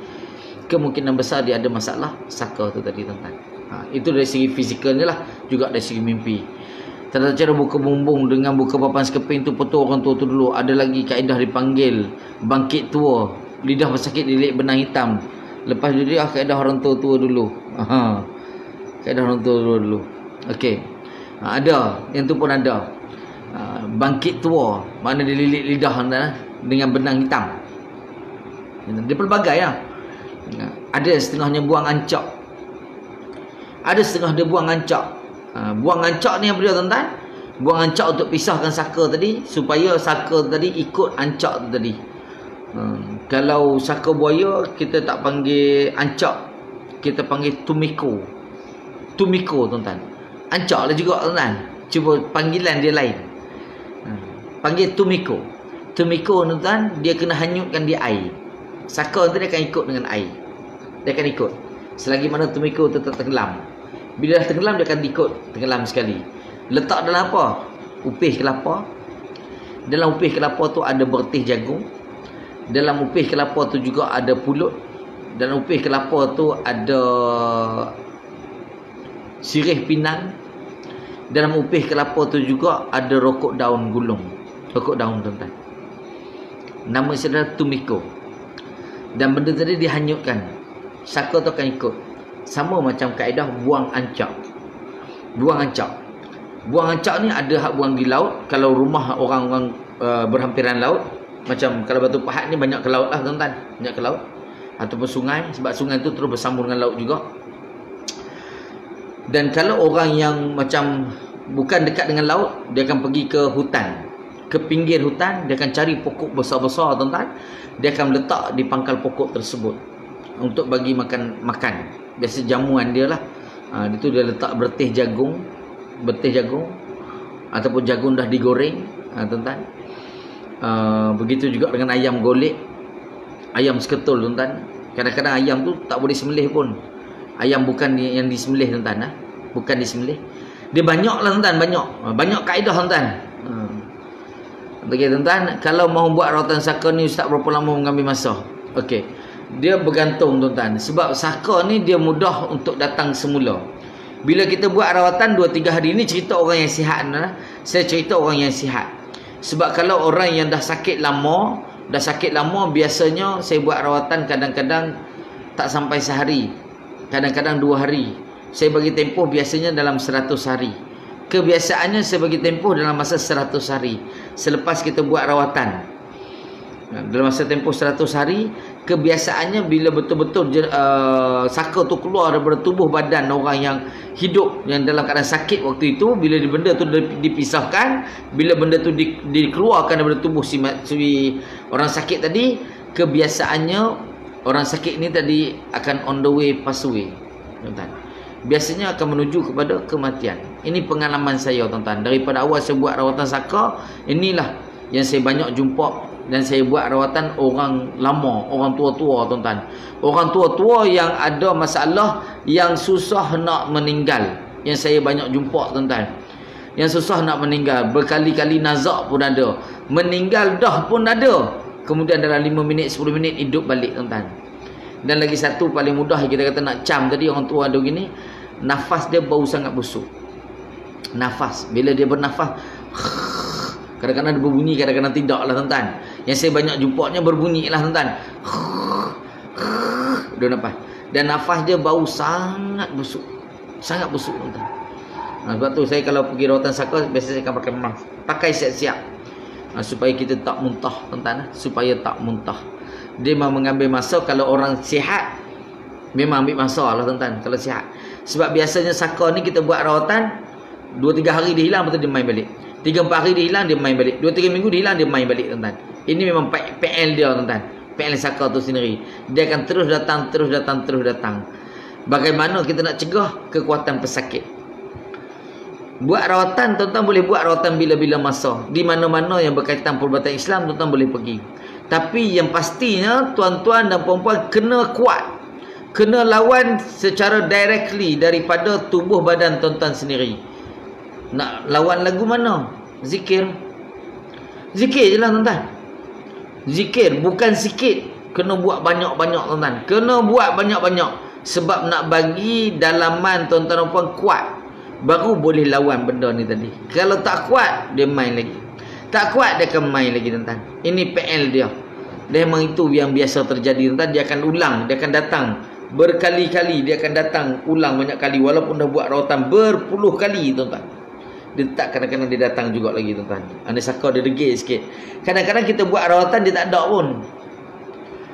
kemungkinan besar dia ada masalah saka tu tadi tuan-tuan. Itu dari segi fizikalnya lah. Juga dari segi mimpi. Tata cara buka bumbung dengan buka papan sekeping tu petua orang tua tu dulu. Ada lagi kaedah dipanggil bangkit tua, lidah bersakit lilit benang hitam. Lepas tu dia kaedah orang tua-tua dulu. Kaedah orang tua dulu. Okey. Ada, yang tu pun ada. Bangkit tua, mana dia lilit lidah dengan benang hitam. Dia pelbagai lah. Ada setengahnya buang ancak. Ada setengah dia buang ancak. Buang ancak ni apa dia tuan-tuan? Buang ancak untuk pisahkan saka tadi, supaya saka tadi ikut ancak tu tadi. Kalau saka buaya kita tak panggil ancak, kita panggil tumiko. Tumiko tuan-tuan. Ancak lah juga tuan-tuan. Cuba panggilan dia lain. Panggil tumiko. Tumiko tuan-tuan, dia kena hanyutkan dia air. Saka tu dia akan ikut dengan air. Dia akan ikut. Selagi mana tumiko tu tetap tenggelam. Bila dah tenggelam, dia akan ikut tenggelam sekali. Letak dalam apa? Upih kelapa. Dalam upih kelapa tu ada bertih jagung. Dalam upih kelapa tu juga ada pulut. Dalam upih kelapa tu ada sirih pinang. Dalam upih kelapa tu juga ada rokok daun gulung. Rokok daun tuan-tuan. Nama saudara tumiko. Dan benda tadi dihanyutkan. Saka tu akan ikut. Sama macam kaedah buang ancak. Buang ancak. Buang ancak ni ada hak buang di laut. Kalau rumah orang-orang berhampiran laut, macam kalau Batu Pahat ni banyak ke laut lah tuan-tuan. Banyak ke laut. Ataupun sungai. Sebab sungai tu terus bersambung dengan laut juga. Dan kalau orang yang macam bukan dekat dengan laut, dia akan pergi ke hutan. ke pinggir hutan, dia akan cari pokok besar-besar tuan-tuan. Dia akan letak di pangkal pokok tersebut untuk bagi makan. Biasa jamuan dia lah. Itu dia letak bertih jagung ataupun jagung dah digoreng, tuan-tuan. Begitu juga dengan ayam golek, ayam seketul tuan-tuan. Kadang-kadang ayam tu tak boleh sembelih pun. Ayam bukan yang disembelih tuan-tuan, bukan disembelih. Dia banyak lah tuan-tuan, banyak kaedah tuan-tuan. Okey tuan-tuan, kalau mau buat rawatan saka ni ustaz berapa lama mengambil masa? Okey. Dia bergantung tuan-tuan. Sebab saka ni dia mudah untuk datang semula. Bila kita buat rawatan 2-3 hari ni, cerita orang yang sihat lah. Saya cerita orang yang sihat. Sebab kalau orang yang dah sakit lama, biasanya saya buat rawatan kadang-kadang tak sampai sehari, kadang-kadang 2 hari. Saya bagi tempoh biasanya dalam 100 hari. Kebiasaannya saya bagi tempoh dalam masa 100 hari selepas kita buat rawatan. Dalam masa tempoh 100 hari, kebiasaannya bila betul-betul saka tu keluar daripada tubuh badan orang yang hidup, yang dalam keadaan sakit waktu itu, bila benda tu dipisahkan, bila benda tu dikeluarkan daripada tubuh si orang sakit tadi, kebiasaannya orang sakit ni tadi akan on the way pass away, tuan-tuan. Biasanya akan menuju kepada kematian. Ini pengalaman saya tuan-tuan. Daripada awal saya buat rawatan saka, inilah yang saya banyak jumpa. Dan saya buat rawatan orang lama, orang tua-tua tuan-tuan. Orang tua-tua yang ada masalah, yang susah nak meninggal, yang saya banyak jumpa tuan-tuan. Yang susah nak meninggal, berkali-kali nazak pun ada, meninggal dah pun ada. Kemudian dalam 5 minit, 10 minit hidup balik tuan-tuan. Dan lagi satu paling mudah kita kata nak cam tadi, orang tua ada gini, nafas dia bau sangat busuk. Nafas, bila dia bernafas, kadang-kadang dia berbunyi, kadang-kadang tidak lah tuan-tuan. Yang saya banyak jumpanya berbunyi lah tuan-tuan. Dia nafas. Dan nafas dia bau sangat busuk. Sangat busuk tuan-tuan. Sebab tu saya kalau pergi rawatan saka, biasa saya akan pakai mask. Pakai siap-siap. Supaya kita tak muntah tuan-tuan. Supaya tak muntah. Dia memang mengambil masa. Kalau orang sihat, memang ambil masa lah tuan-tuan. Kalau sihat. Sebab biasanya saka ni kita buat rawatan, 2-3 hari dia hilang, betul dia main balik. 3-4 hari dia hilang, dia main balik. 2-3 minggu dia hilang, dia main balik tuan-tuan. Ini memang PL dia tuan-tuan. PL saka tu sendiri. Dia akan terus datang. Bagaimana kita nak cegah kekuatan pesakit? Buat rawatan, tuan-tuan boleh buat rawatan bila-bila masa. Di mana-mana yang berkaitan perubatan Islam, tuan-tuan boleh pergi. Tapi yang pastinya, tuan-tuan dan puan-puan kena kuat. Kena lawan secara directly daripada tubuh badan tuan-tuan sendiri. Nak lawan lagu mana? Zikir. Zikir je lah tuan-tuan. Zikir bukan sikit. Kena buat banyak-banyak tuan-tuan. Kena buat banyak-banyak. Sebab nak bagi dalaman tuan-tuan dan puan kuat, baru boleh lawan benda ni tadi. Kalau tak kuat, dia main lagi. Tak kuat, dia akan main lagi tuan-tuan. Ini PL dia. Dan memang itu yang biasa terjadi tuan-tuan. Dia akan ulang. Dia akan datang berkali-kali. Dia akan datang ulang banyak kali. Walaupun dah buat rawatan berpuluh kali tuan-tuan. Dia tak, kadang-kadang dia datang juga lagi tuan-tuan. Anda saka dia degil sikit. Kadang-kadang kita buat rawatan dia tak ada pun.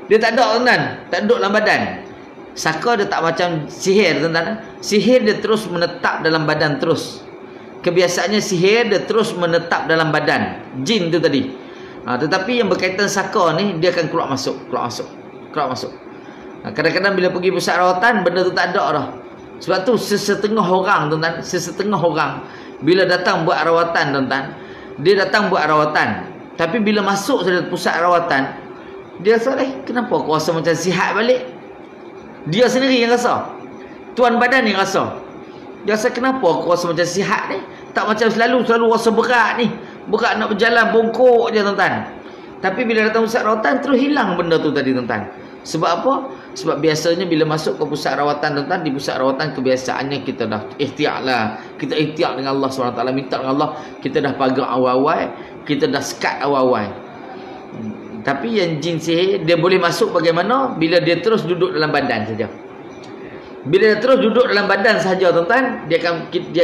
Dia tak ada tuan-tuan. Tak duduk dalam badan. Saka dia tak macam sihir tuan-tuan. Sihir dia terus menetap dalam badan terus. Kebiasaannya sihir dia terus menetap dalam badan. Jin tu tadi. Tetapi yang berkaitan saka ni, dia akan keluar masuk. Kadang-kadang bila pergi pusat rawatan, benda tu tak ada dah. Sebab tu sesetengah orang tuan-tuan, bila datang buat rawatan tuan-tuan, dia datang buat rawatan, tapi bila masuk saja pusat rawatan, dia rasa, kenapa aku rasa macam sihat balik? Dia sendiri yang rasa. Tuan badan yang rasa. Dia rasa, kenapa aku rasa macam sihat ni? Tak macam selalu rasa berat ni. Berat nak berjalan, bongkok je tuan-tuan. Tapi bila datang pusat rawatan, terus hilang benda tu tadi tuan-tuan. Sebab apa? Sebab biasanya bila masuk ke pusat rawatan tuan-tuan, di pusat rawatan kebiasaannya kita dah ikhtiar lah. Kita ikhtiar dengan Allah SWT, minta dengan Allah. Kita dah pagar awal-awal, kita dah sekat awal-awal. Tapi yang jin sihir, dia boleh masuk bagaimana? Bila dia terus duduk dalam badan saja. Bila dia terus duduk dalam badan saja tuan-tuan, dia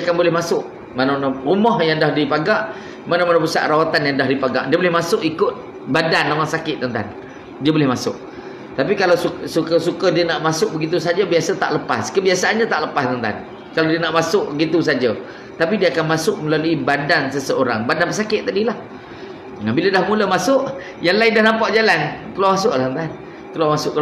akan boleh masuk mana-mana rumah yang dah dipagar, mana-mana pusat rawatan yang dah dipagar. Dia boleh masuk ikut badan orang sakit tuan-tuan. Dia boleh masuk. Tapi kalau suka-suka dia nak masuk begitu saja, biasa tak lepas. Kebiasaannya tak lepas tuan-tuan. Kalau dia nak masuk begitu saja. Tapi dia akan masuk melalui badan seseorang. Badan pesakit tadilah. Bila dah mula masuk, yang lain dah nampak jalan, keluar masuk lah tuan. Keluar masuk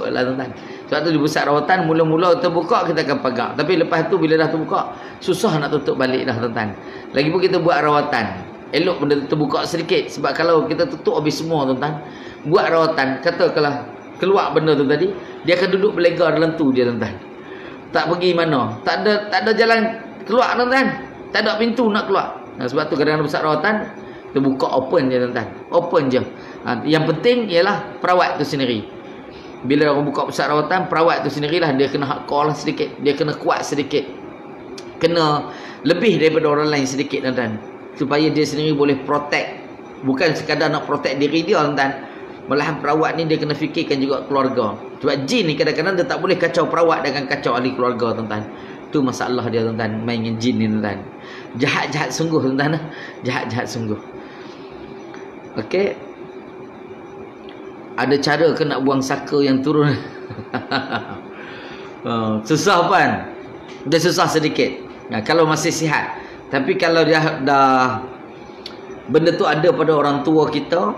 lah tuan. Sebab tu di pusat rawatan mula-mula terbuka kita akan pegang. Tapi lepas tu bila dah terbuka, susah nak tutup balik dah tuan. Lagipun kita buat rawatan, elok benda tu terbuka sedikit. Sebab kalau kita tutup habis semua tuan, buat rawatan, katakanlah keluar benda tu tadi, dia akan duduk berlega dalam tu dia tuan. Tak pergi mana, tak ada jalan keluar tuan. Tak ada pintu nak keluar. Sebab tu kadang-kadang pusat rawatan terbuka open je tuan. Open je. Yang penting ialah perawat tu sendiri. Bila orang buka pusat rawatan, perawat tu sendirilah dia kena hardcore lah sedikit, dia kena kuat sedikit, kena lebih daripada orang lain sedikit tuan, supaya dia sendiri boleh protect. Bukan sekadar nak protect diri dia tuan, malahan perawat ni dia kena fikirkan juga keluarga. Sebab jin ni kadang-kadang dia tak boleh kacau perawat dengan kacau ahli keluarga tuan. Tu masalah dia tuan, main dengan jin ni tuan. Jahat-jahat sungguh tuan. Jahat-jahat sungguh. Okey. Ada cara ke nak buang saka yang turun? Susah kan? Dia susah sedikit. Kalau masih sihat. Tapi kalau dia dah benda tu ada pada orang tua kita,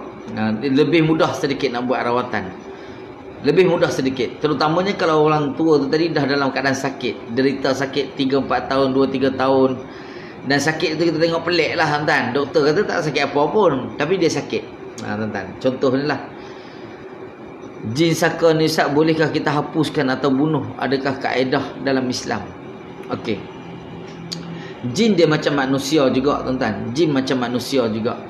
lebih mudah sedikit nak buat rawatan. Lebih mudah sedikit. Terutamanya kalau orang tua tu tadi dah dalam keadaan sakit, derita sakit 3-4 tahun, 2-3 tahun. Dan sakit tu kita tengok pelik lah tuan. Doktor kata tak sakit apa pun, tapi dia sakit. Tuan. Contoh ni lah. Jin saka ni Ustaz, bolehkah kita hapuskan atau bunuh? Adakah kaedah dalam Islam? Okey. Jin dia macam manusia juga tuan. Jin macam manusia juga.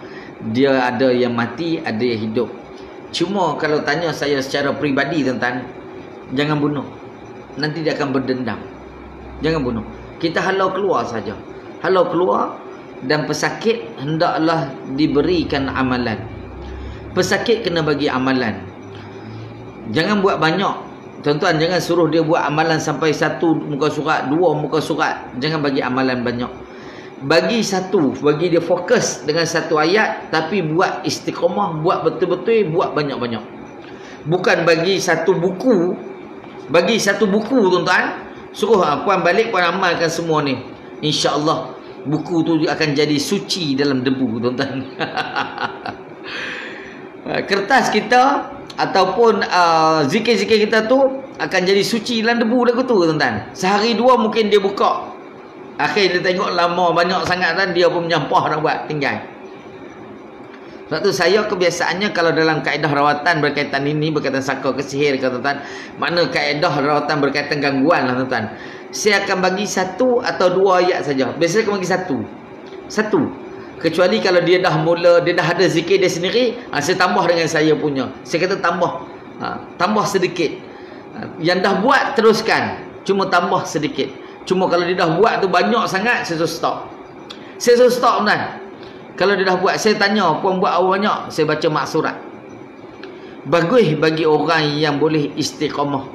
Dia ada yang mati, ada yang hidup. Cuma kalau tanya saya secara peribadi tuan, jangan bunuh. Nanti dia akan berdendam. Jangan bunuh. Kita halau keluar saja. Halau keluar, dan pesakit hendaklah diberikan amalan. Pesakit kena bagi amalan. Jangan buat banyak. Tuan-tuan, jangan suruh dia buat amalan sampai 1 muka surat, 2 muka surat. Jangan bagi amalan banyak. Bagi satu, bagi dia fokus dengan satu ayat, tapi buat istiqamah, buat betul-betul, buat banyak-banyak. Bukan bagi satu buku. Bagi satu buku tuan-tuan, suruh puan balik, puan amalkan semua ni. InsyaAllah buku tu akan jadi suci dalam debu tuan-tuan. Kertas kita ataupun zikir-zikir kita tu akan jadi suci dalam debu lagu tu tuan-tuan. Sehari 2 mungkin dia buka, akhir dia tengok lama banyak sangat kan, dia pun menyampah nak buat, tinggal. Sebab tu saya kebiasaannya kalau dalam kaedah rawatan berkaitan ini, berkaitan saka ke sihir ke tuan-tuan, mana kaedah rawatan berkaitan gangguan lah tuan-tuan, saya akan bagi 1 atau 2 ayat saja. Biasanya akan bagi 1. Kecuali kalau dia dah mula, dia dah ada zikir dia sendiri, saya tambah dengan saya punya. Saya kata tambah sedikit. Yang dah buat teruskan, cuma tambah sedikit. Cuma kalau dia dah buat tu banyak sangat, saya suruh stop. Saya suruh stop tuan. Kalau dia dah buat, saya tanya, puan buat awal banyak, saya baca maksurat. Bagus bagi orang yang boleh istiqamah.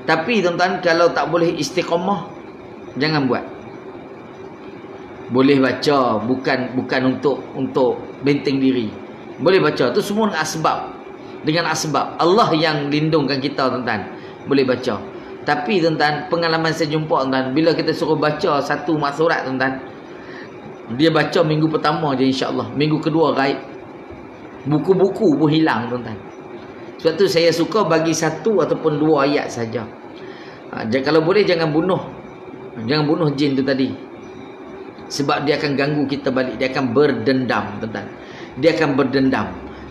Tapi tuan-tuan, kalau tak boleh istiqamah, jangan buat. Boleh baca, bukan untuk benteng diri. Boleh baca, tu semua dengan asbab. Dengan asbab. Allah yang lindungkan kita tuan-tuan. Boleh baca. Tapi tuan-tuan, pengalaman saya jumpa tuan-tuan, bila kita suruh baca satu maksurat tuan-tuan, dia baca minggu pertama je insya-Allah. Minggu kedua gaib. Buku-buku pun hilang tuan-tuan. Sebab tu saya suka bagi 1 ataupun 2 ayat saja. Kalau boleh jangan bunuh. Jangan bunuh jin tu tadi. Sebab dia akan ganggu kita balik. Dia akan berdendam tuan-tuan. Dia akan berdendam.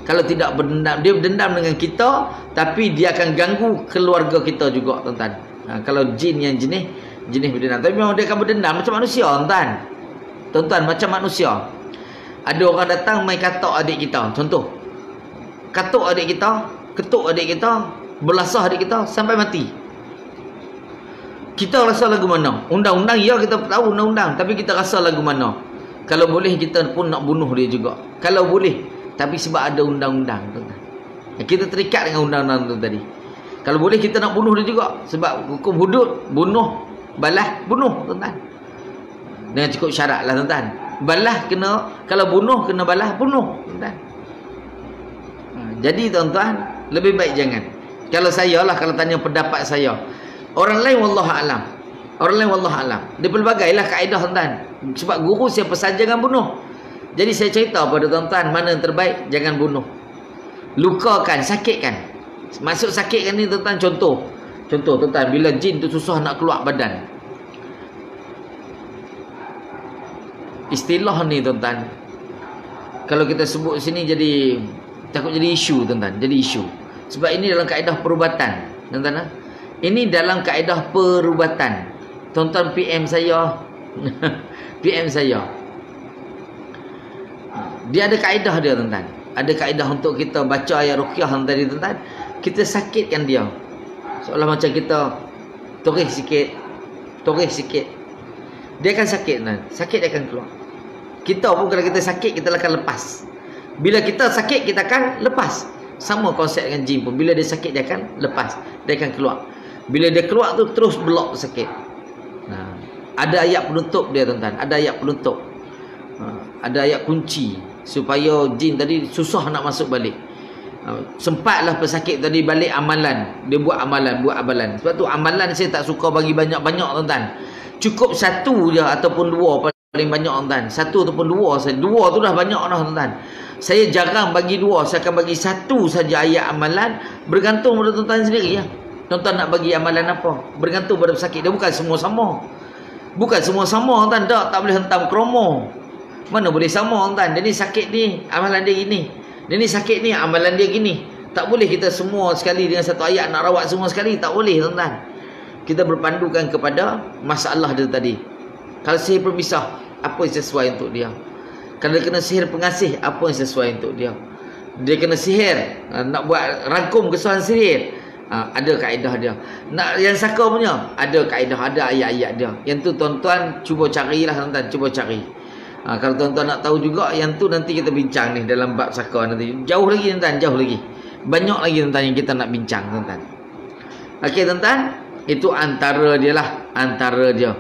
Kalau tidak berdendam, dia berdendam dengan kita, tapi dia akan ganggu keluarga kita juga tuan-tuan. Kalau jin yang jenis berdendam. Tapi memang dia akan berdendam macam manusia tuan-tuan. Tuan-tuan, macam manusia. Ada orang datang main katok adik kita. Contoh, katok adik kita, ketuk adik kita, belasah adik kita sampai mati. Kita rasa lagu mana? Undang-undang, ya kita tahu undang-undang, tapi kita rasa lagu mana? Kalau boleh kita pun nak bunuh dia juga. Kalau boleh, tapi sebab ada undang-undang tuan-tuan. Kita terikat dengan undang-undang tu tadi. Kalau boleh kita nak bunuh dia juga. Sebab hukum hudud, bunuh, balas, bunuh tuan-tuan. Dengan cukup syarat lah tuan-tuan. Balas kena, kalau bunuh kena balas, bunuh tuan-tuan. Jadi tuan-tuan, lebih baik jangan. Kalau saya lah, kalau tanya pendapat saya, orang lain wallahualam. Orang lain wallahualam. Dia pelbagailah kaedah tuan-tuan. Sebab guru siapa saja jangan bunuh. Jadi saya cerita pada tuan-tuan, mana yang terbaik, jangan bunuh. Lukakan, sakitkan. Maksud sakitkan ni tuan-tuan, contoh tuan-tuan, bila jin tu susah nak keluar badan. Istilah ni tuan-tuan, kalau kita sebut sini jadi takut jadi isu tuan-tuan, jadi isu. Sebab ini dalam kaedah perubatan tuan-tuan. Ini dalam kaedah perubatan. Tuan-tuan PM saya PM saya, dia ada kaedah dia tuan-tuan. Ada kaedah untuk kita baca ayat ruqyah tadi tuan-tuan. Kita sakitkan dia, seolah macam kita toreh sikit. Dia akan sakit tuan. Sakit dia akan keluar. Kita pun kalau kita sakit, kita akan lepas. Bila kita sakit, kita akan lepas. Sama konsep dengan jin pun. Bila dia sakit, dia akan lepas. Dia akan keluar. Bila dia keluar tu terus blok sakit. Ada ayat penutup dia tuan-tuan. Ada ayat penutup. Ada ayat kunci supaya jin tadi susah nak masuk balik. Sempatlah pesakit tadi balik amalan. Dia buat amalan. Sebab tu amalan saya tak suka bagi banyak-banyak tuan-tuan. Cukup satu je ataupun dua paling banyak tuan-tuan. Satu ataupun dua saja. Dua tu dah banyak dah tuan-tuan. Saya jarang bagi dua. Saya akan bagi satu saja ayat amalan. Bergantung pada tuan-tuan sendiri ya. Tuan-tuan nak bagi amalan apa? Bergantung pada pesakit. Dia bukan semua sama. Bukan semua sama tuan-tuan. Tak boleh hentam kromo. Mana boleh sama tuan-tuan. Dia ni sakit ni, amalan dia gini. Dia ni sakit ni, amalan dia gini. Tak boleh kita semua sekali dengan satu ayat nak rawat semua sekali. Tak boleh tuan-tuan. Kita berpandukan kepada masalah dia tadi. Kalau sihir perpisah, apa yang sesuai untuk dia? Kalau dia kena sihir pengasih, apa yang sesuai untuk dia? Dia kena sihir, nak buat rangkum kesalahan sihir, ada kaedah dia. Nak yang saka punya, ada kaedah, ada ayat-ayat dia. Yang tu tuan-tuan cuba carilah tuan-tuan, cuba cari. Kalau tuan-tuan nak tahu juga, yang tu nanti kita bincang ni dalam bab saka nanti. Jauh lagi tuan-tuan, jauh lagi. Banyak lagi tuan-tuan yang kita nak bincang tuan-tuan. Okey tuan-tuan, itu antara dia lah, antara dia.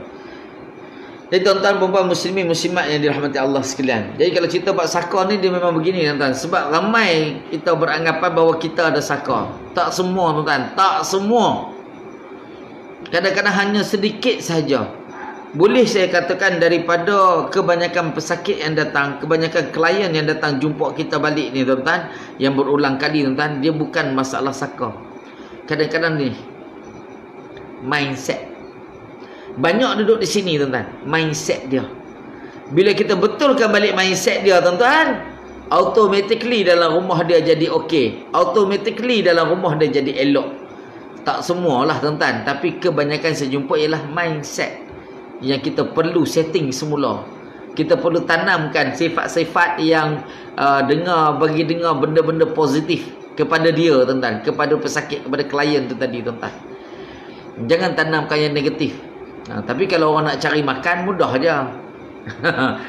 Jadi tuan-tuan, perempuan muslimin muslimat yang dirahmati Allah sekalian. Jadi kalau cerita bab saka ni, dia memang begini tuan-tuan. Sebab ramai kita beranggapan bahawa kita ada saka. Tak semua tuan-tuan, tak semua. Kadang-kadang hanya sedikit sahaja. Boleh saya katakan daripada kebanyakan pesakit yang datang, kebanyakan klien yang datang jumpa kita balik ni tuan-tuan, yang berulang kali tuan-tuan, dia bukan masalah saka. Kadang-kadang ni mindset. Banyak duduk di sini tuan-tuan, mindset dia. Bila kita betulkan balik mindset dia tuan-tuan, automatically dalam rumah dia jadi okey. Automatically dalam rumah dia jadi elok. Tak semualah tuan-tuan, tapi kebanyakan saya jumpa ialah mindset yang kita perlu setting semula. Kita perlu tanamkan sifat-sifat yang bagi dengar benda-benda positif kepada dia tuan-tuan, kepada pesakit, kepada klien tu tadi tuan-tuan. Jangan tanamkan yang negatif. Tapi kalau orang nak cari makan, mudah aja.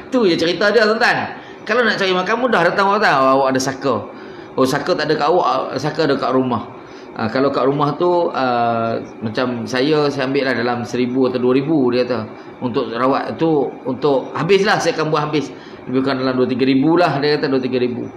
Tu je cerita dia tuan-tuan. Kalau nak cari makan, mudah datang orang tahu awak ada saka. Oh, saka tak ada kat awak, saka ada kat rumah. Kalau kat rumah tu macam saya ambil lah dalam 1,000 atau 2,000 dia kata. Untuk rawat tu, untuk habislah, saya akan buat habis. Bukan dalam 2-3 ribu lah, dia kata 2-3 ribu.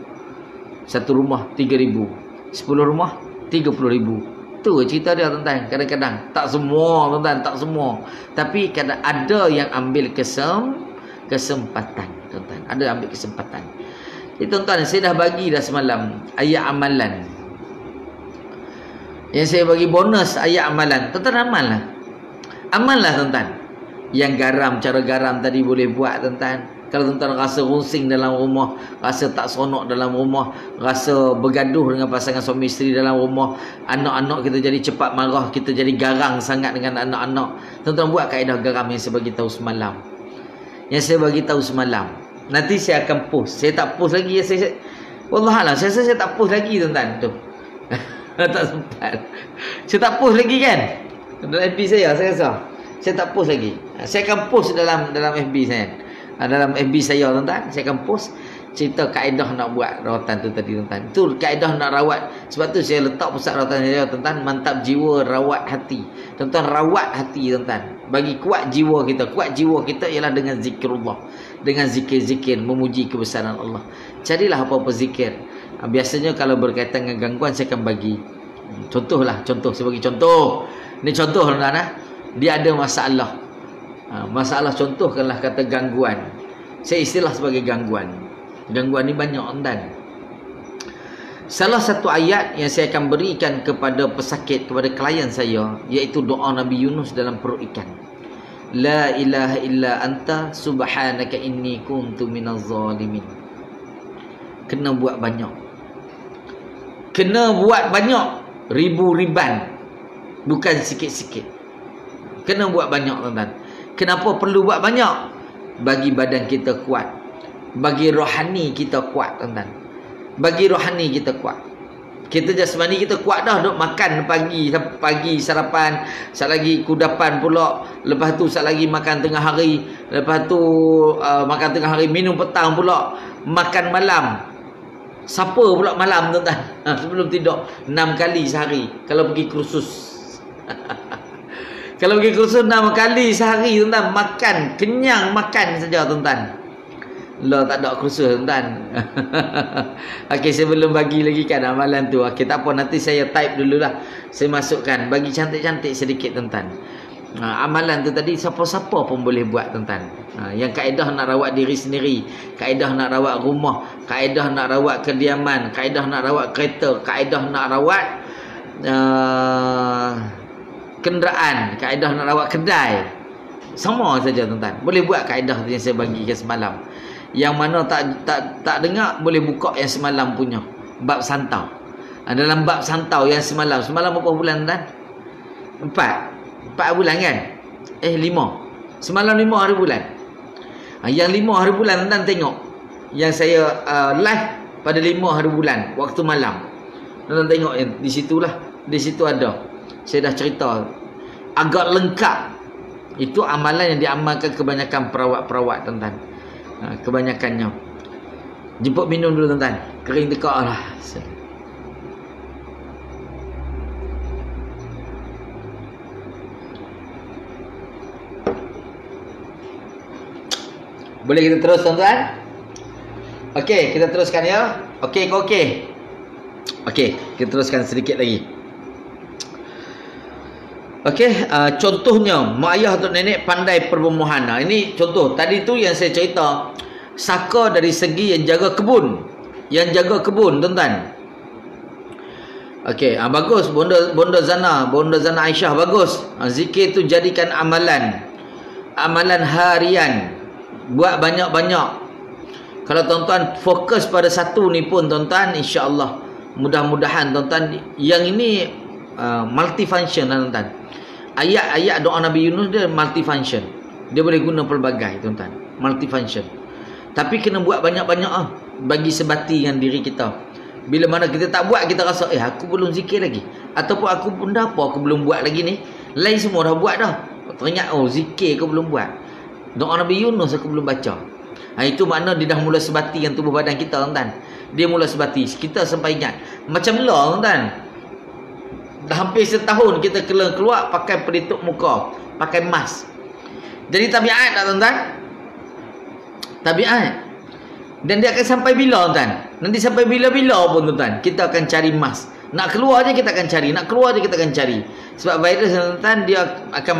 Satu rumah 3,000, 10 rumah 30,000. Tu cerita dia tuan-tuan. Kadang-kadang tak semua tuan-tuan, tak semua. Tapi kadang ada yang ambil kesempatan tuan-tuan. Ada yang ambil kesempatan. Jadi tuan-tuan, saya dah bagi dah semalam ayat amalan. Yang saya bagi bonus ayat amalan. Tuan-tuan amallah. Amallah tuan-tuan. Yang garam, cara garam tadi boleh buat tuan-tuan. Kalau tuan-tuan rasa runsing dalam rumah, rasa tak seronok dalam rumah, rasa bergaduh dengan pasangan suami isteri dalam rumah, anak-anak kita jadi cepat marah, kita jadi garang sangat dengan anak-anak, tuan-tuan buat kaedah garam yang saya bagi tahu semalam. Yang saya bagi tahu semalam. Nanti saya akan post. Saya tak post lagi. Wallahualam, saya rasa saya tak post lagi tuan-tuan tu. Tak sempat. Saya tak post lagi kan? Dalam FB saya rasa. Saya tak post lagi. Saya akan post dalam FB saya. Dalam FB saya tuan-tuan, saya akan post cerita kaedah nak buat rawatan tu tadi tuan-tuan. Itu kaedah nak rawat. Sebab tu saya letak pusat rawatan saya tuan-tuan, mantap jiwa rawat hati. Tuan-tuan rawat hati tuan-tuan. Bagi kuat jiwa kita. Kuat jiwa kita ialah dengan zikrullah. Dengan zikir-zikir memuji kebesaran Allah. Carilah apa-apa zikir. Biasanya kalau berkaitan dengan gangguan saya akan bagi contoh lah. Contoh, saya bagi contoh. Ini contoh tuan-tuan. Dia ada masalah. Masalah contohkanlah kata gangguan. Saya istilah sebagai gangguan. Gangguan ni banyak tuan. Salah satu ayat yang saya akan berikan kepada pesakit, kepada klien saya, iaitu doa Nabi Yunus dalam perut ikan. La ilaha illa anta subhanaka inni kuntu minaz zalimin. Kena buat banyak. Kena buat banyak. Ribu-riban. Bukan sikit-sikit. Kena buat banyak tuan-tuan. Kenapa perlu buat banyak? Bagi badan kita kuat. Bagi rohani kita kuat tuan-tuan. Bagi rohani kita kuat. Kita jasmani kita kuat dah, duk makan pagi sarapan, sat lagi kudapan pula, lepas tu sat lagi makan tengah hari, lepas tu makan tengah hari, minum petang pula, makan malam. Siapa pula malam tuan-tuan? Sebelum tidur 6 kali sehari kalau pergi kursus. Kalau pergi kursus 6 kali sehari tuan-tuan, makan kenyang, makan saja tuan-tuan. Lah tak ada kursus tuan-tuan. Okey, saya belum bagi lagi kan amalan tu. Okey, tak apa, nanti saya type dululah. Saya masukkan, bagi cantik-cantik sedikit tuan-tuan. Amalan tu tadi siapa-siapa pun boleh buat tuan-tuan. Yang kaedah nak rawat diri sendiri, kaedah nak rawat rumah, kaedah nak rawat kediaman, kaedah nak rawat kereta, kaedah nak rawat kenderaan, kaedah nak rawat kedai. Sama saja tuan-tuan. Boleh buat kaedah yang saya bagikan semalam. Yang mana tak dengar, boleh buka yang semalam punya bab santau. Dalam bab santau yang semalam berapa bulan tuan? 4 bulan kan? 5. Semalam 5 hari bulan. Yang 5 hari bulan tuan tengok. Yang saya live pada 5 hari bulan waktu malam. Tuan tengok di situlah. Di situ ada. Saya dah cerita agak lengkap. Itu amalan yang diamalkan kebanyakan perawat-perawat tuan-tuan. Kebanyakannya. Jemput minum dulu tuan-tuan. Kering tekak lah. Boleh kita terus tuan-tuan? Okey, kita teruskan ya. Okey ke okey? Okey, kita teruskan sedikit lagi. Okey, contohnya mak ayah atau nenek pandai perbubuhan. Ini contoh. Tadi tu yang saya cerita, saka dari segi yang jaga kebun. Yang jaga kebun tuan-tuan. Okey, bagus Bonda Zana Aisyah, bagus. Zikir tu jadikan amalan. Amalan harian. Buat banyak-banyak. Kalau tuan-tuan fokus pada satu ni pun tuan-tuan, insya-Allah mudah-mudahan tuan-tuan, yang ini multifunction tuan-tuan. Ayat-ayat doa Nabi Yunus dia multifunction. Dia boleh guna pelbagai tuan-tuan. Multifunction. Tapi kena buat banyak-banyak bagi sebati dengan diri kita. Bila mana kita tak buat, kita rasa aku belum zikir lagi, ataupun aku benda apa aku belum buat lagi ni. Lain semua dah buat dah. Teringat zikir aku belum buat. Doa Nabi Yunus aku belum baca. Itu makna dia dah mula sebati dengan tubuh badan kita tuan-tuan. Dia mula sebati. Kita sampai ingat. Macam lah tuan-tuan. Dah hampir setahun kita keluar pakai pelitup muka, pakai mask. Jadi tabiat tak tuan-tuan? Tabiat. Dan dia akan sampai bila tuan-tuan? Nanti sampai bila-bila pun tuan-tuan, kita akan cari mask. Nak keluar je kita akan cari, nak keluar je kita akan cari. Sebab virus tuan-tuan dia akan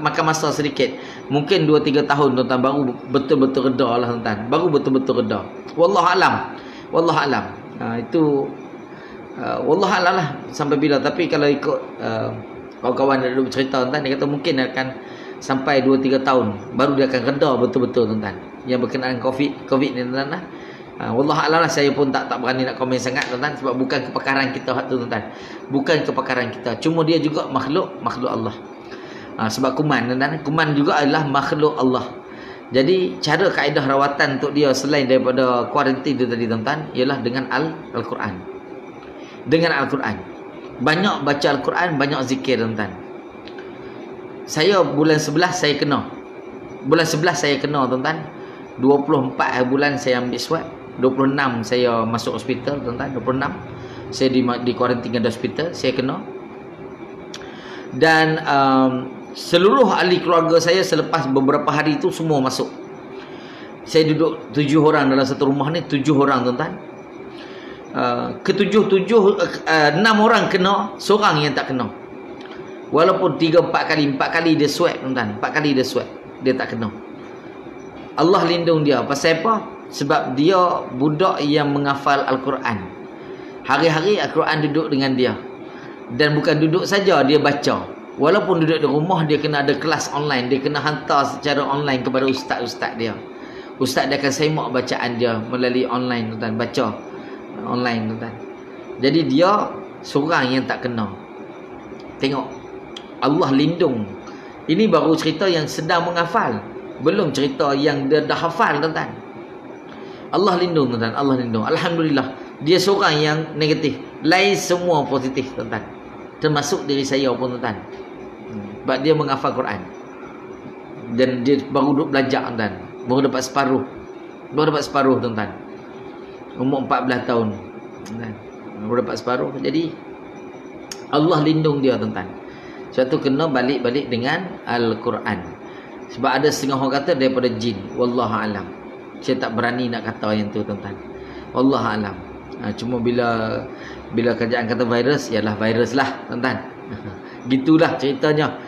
makan masa sedikit. Mungkin 2-3 tahun tuan-tuan baru betul-betul reda lah tuan-tuan. Baru betul-betul reda. Wallahualam. Wallahualam. Itu wallahualam lah sampai bila. Tapi kalau ikut kawan-kawan yang dulu bercerita tuan-tuan, dia kata mungkin akan sampai 2-3 tahun baru dia akan reda betul-betul tuan-tuan. Yang berkenaan COVID ni tuan-tuan lah. Wallahualam lah, saya pun tak berani nak komen sangat tuan-tuan, sebab bukan kepakaran kita tu tuan-tuan. Bukan kepakaran kita. Cuma dia juga makhluk Allah. Sebab kuman tuan-tuan, kuman juga adalah makhluk Allah. Jadi cara kaedah rawatan untuk dia selain daripada kuarantin tu tadi tuan-tuan, ialah dengan Al-Quran. Dengan Al-Quran. Banyak baca Al-Quran, banyak zikir tuan-tuan. Saya bulan 11 saya kena. Bulan 11 saya kena tuan-tuan. 24 bulan saya ambil swab. 26 saya masuk hospital tuan-tuan. 26 saya di kuarantin di hospital, saya kena. Dan seluruh ahli keluarga saya selepas beberapa hari itu semua masuk. Saya duduk 7 orang dalam satu rumah ni, 7 orang tuan-tuan. Enam orang kena, seorang yang tak kena. Walaupun 3-4 kali dia swab tuan-tuan, 4 kali dia swab, dia tak kena. Allah lindung dia. Pasal apa? Sebab dia budak yang menghafal Al-Quran. Hari-hari Al-Quran duduk dengan dia. Dan bukan duduk saja, dia baca. Walaupun duduk di rumah, dia kena ada kelas online. Dia kena hantar secara online kepada ustaz-ustaz dia. Ustaz dia akan semak bacaan dia melalui online, tuan, baca online, tuan. Jadi dia seorang yang tak kena. Tengok, Allah lindung. Ini baru cerita yang sedang menghafal, belum cerita yang dia dah hafal, tuan. Allah lindung, tuan. Allah lindung. Alhamdulillah, dia seorang yang negatif. Lain semua positif, tuan. Termasuk diri saya pun, tuan. Sebab dia menghafal Quran. Dan dia baru duduk belajar, tuan. Baru dapat separuh. Tuan. Umur 14 tahun. Tuan. Baru dapat separuh. Jadi Allah lindung dia, tuan. Sebab tu kena balik-balik dengan Al-Quran. Sebab ada setengah orang kata daripada jin. Wallahualam. Saya tak berani nak kata yang tu, tuan. Wallahualam. Cuma bila kerajaan kata virus, ialah virus lah, tuan. Gitulah ceritanya.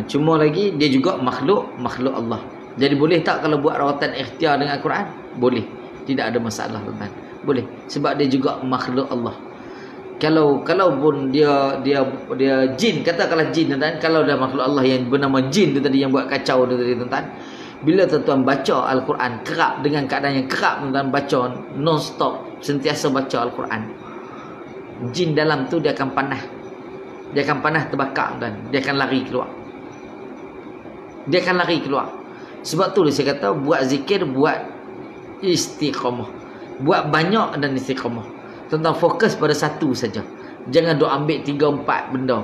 Cuma lagi dia juga makhluk Allah. Jadi boleh tak kalau buat rawatan ikhtiar dengan Al-Quran? Boleh. Tidak ada masalah, tuan. Boleh. Sebab dia juga makhluk Allah. Kalau pun dia jin, katakanlah jin, tuan. Kalau dah makhluk Allah yang bernama jin tu tadi, yang buat kacau tu tadi, tuan. Bila tuan baca Al-Quran kerap, dengan keadaan yang kerap, tuan, baca non-stop, sentiasa baca Al-Quran, jin dalam tu dia akan panah. Dia akan panah terbakar, tuan. Dia akan lari keluar. Sebab tu saya kata, buat zikir, buat istiqamah. Buat banyak dan istiqamah. Tuan-tuan fokus pada satu saja. Jangan duk ambil 3-4 benda.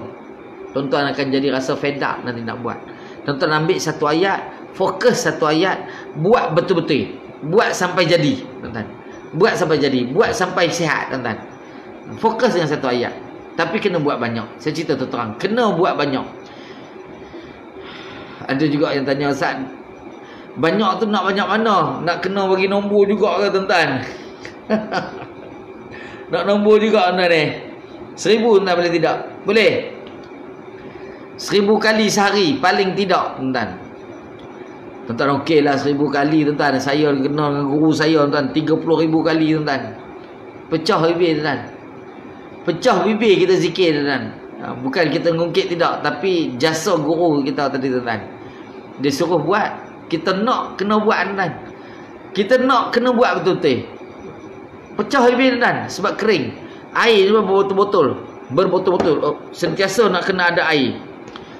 Tuan-tuan akan jadi rasa fed up nanti nak buat. Tuan-tuan ambil satu ayat, fokus satu ayat, buat betul-betul. Buat sampai jadi, tuan-tuan. Buat sampai jadi, buat sampai sihat, tuan-tuan. Fokus dengan satu ayat. Tapi kena buat banyak. Saya cerita terang, kena buat banyak. Ada juga yang tanya, Ustaz, banyak tu nak banyak mana? Nak kena bagi nombor juga ke, tuan-tuan? Nak nombor juga, tuan ni. 1000 tak boleh tidak? Boleh. 1000 kali sehari paling tidak, tuan-tuan. Tuan-tuan okey lah 1000 kali, tuan-tuan. Saya kena dengan guru saya, tuan-tuan, 30,000 kali, tuan-tuan. Pecah bibir, tuan-tuan. Pecah bibir kita zikir, tuan-tuan. Bukan kita ngungkit tidak, tapi jasa guru kita tadi, tuan-tuan. Dia suruh buat, kita nak kena buat, tuan-tuan. Kita nak kena buat betul-betul. Pecah bibir, tuan, sebab kering. Air juga berbotol-botol. Sentiasa nak kena ada air.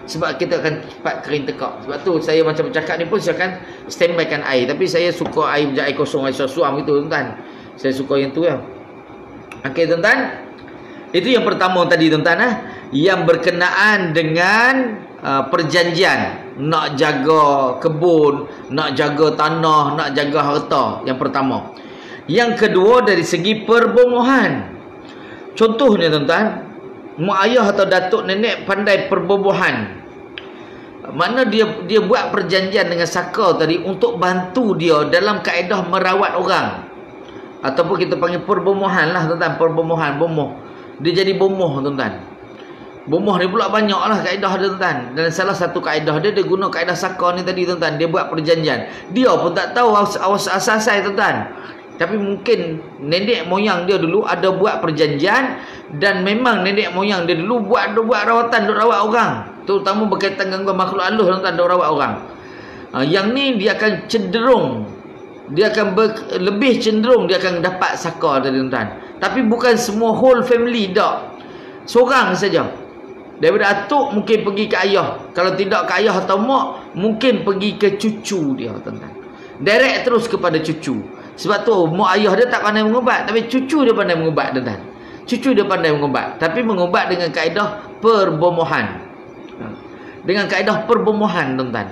Sebab kita akan cepat kering tekak. Sebab tu saya macam bercakap ni pun saya akan standbykan air. Tapi saya suka air macam air kosong, air suam gitu, tuan. Saya suka yang tu ya. Okey, tuan. Itu yang pertama tadi, tuan. Yang berkenaan dengan perjanjian. Nak jaga kebun, nak jaga tanah, nak jaga harta. Yang pertama. Yang kedua, dari segi perbomohan. Contohnya, tuan-tuan, mak ayah atau datuk nenek pandai perbomohan. Mana dia buat perjanjian dengan saka tadi untuk bantu dia dalam kaedah merawat orang. Ataupun kita panggil perbomohan lah, tuan-tuan. Perbomohan, bomoh. Dia jadi bomoh, tuan-tuan. Bomoh ni pula banyak lah kaedah dia, tuan-tuan. Dan salah satu kaedah dia guna kaedah saka ni tadi, tuan-tuan. Dia buat perjanjian. Dia pun tak tahu asas-asas, tuan-tuan. Tapi mungkin nenek moyang dia dulu ada buat perjanjian, dan memang nenek moyang dia dulu buat rawatan, duk rawat orang. Terutama berkaitan dengan makhluk halus, tuan-tuan, duk rawat orang. Yang ni dia akan cenderung, dia akan lebih cenderung dia akan dapat saka tadi, tuan-tuan. Tapi bukan semua whole family, tak. Seorang saja. Daripada atuk mungkin pergi ke ayah. Kalau tidak ke ayah atau mak, mungkin pergi ke cucu dia, tuan-tuan. Direct terus kepada cucu. Sebab tu mak ayah dia tak pandai mengubat, tapi cucu dia pandai mengubat, tuan-tuan. Cucu dia pandai mengubat, tapi mengubat dengan kaedah perbomohan. Dengan kaedah perbomohan, tuan-tuan.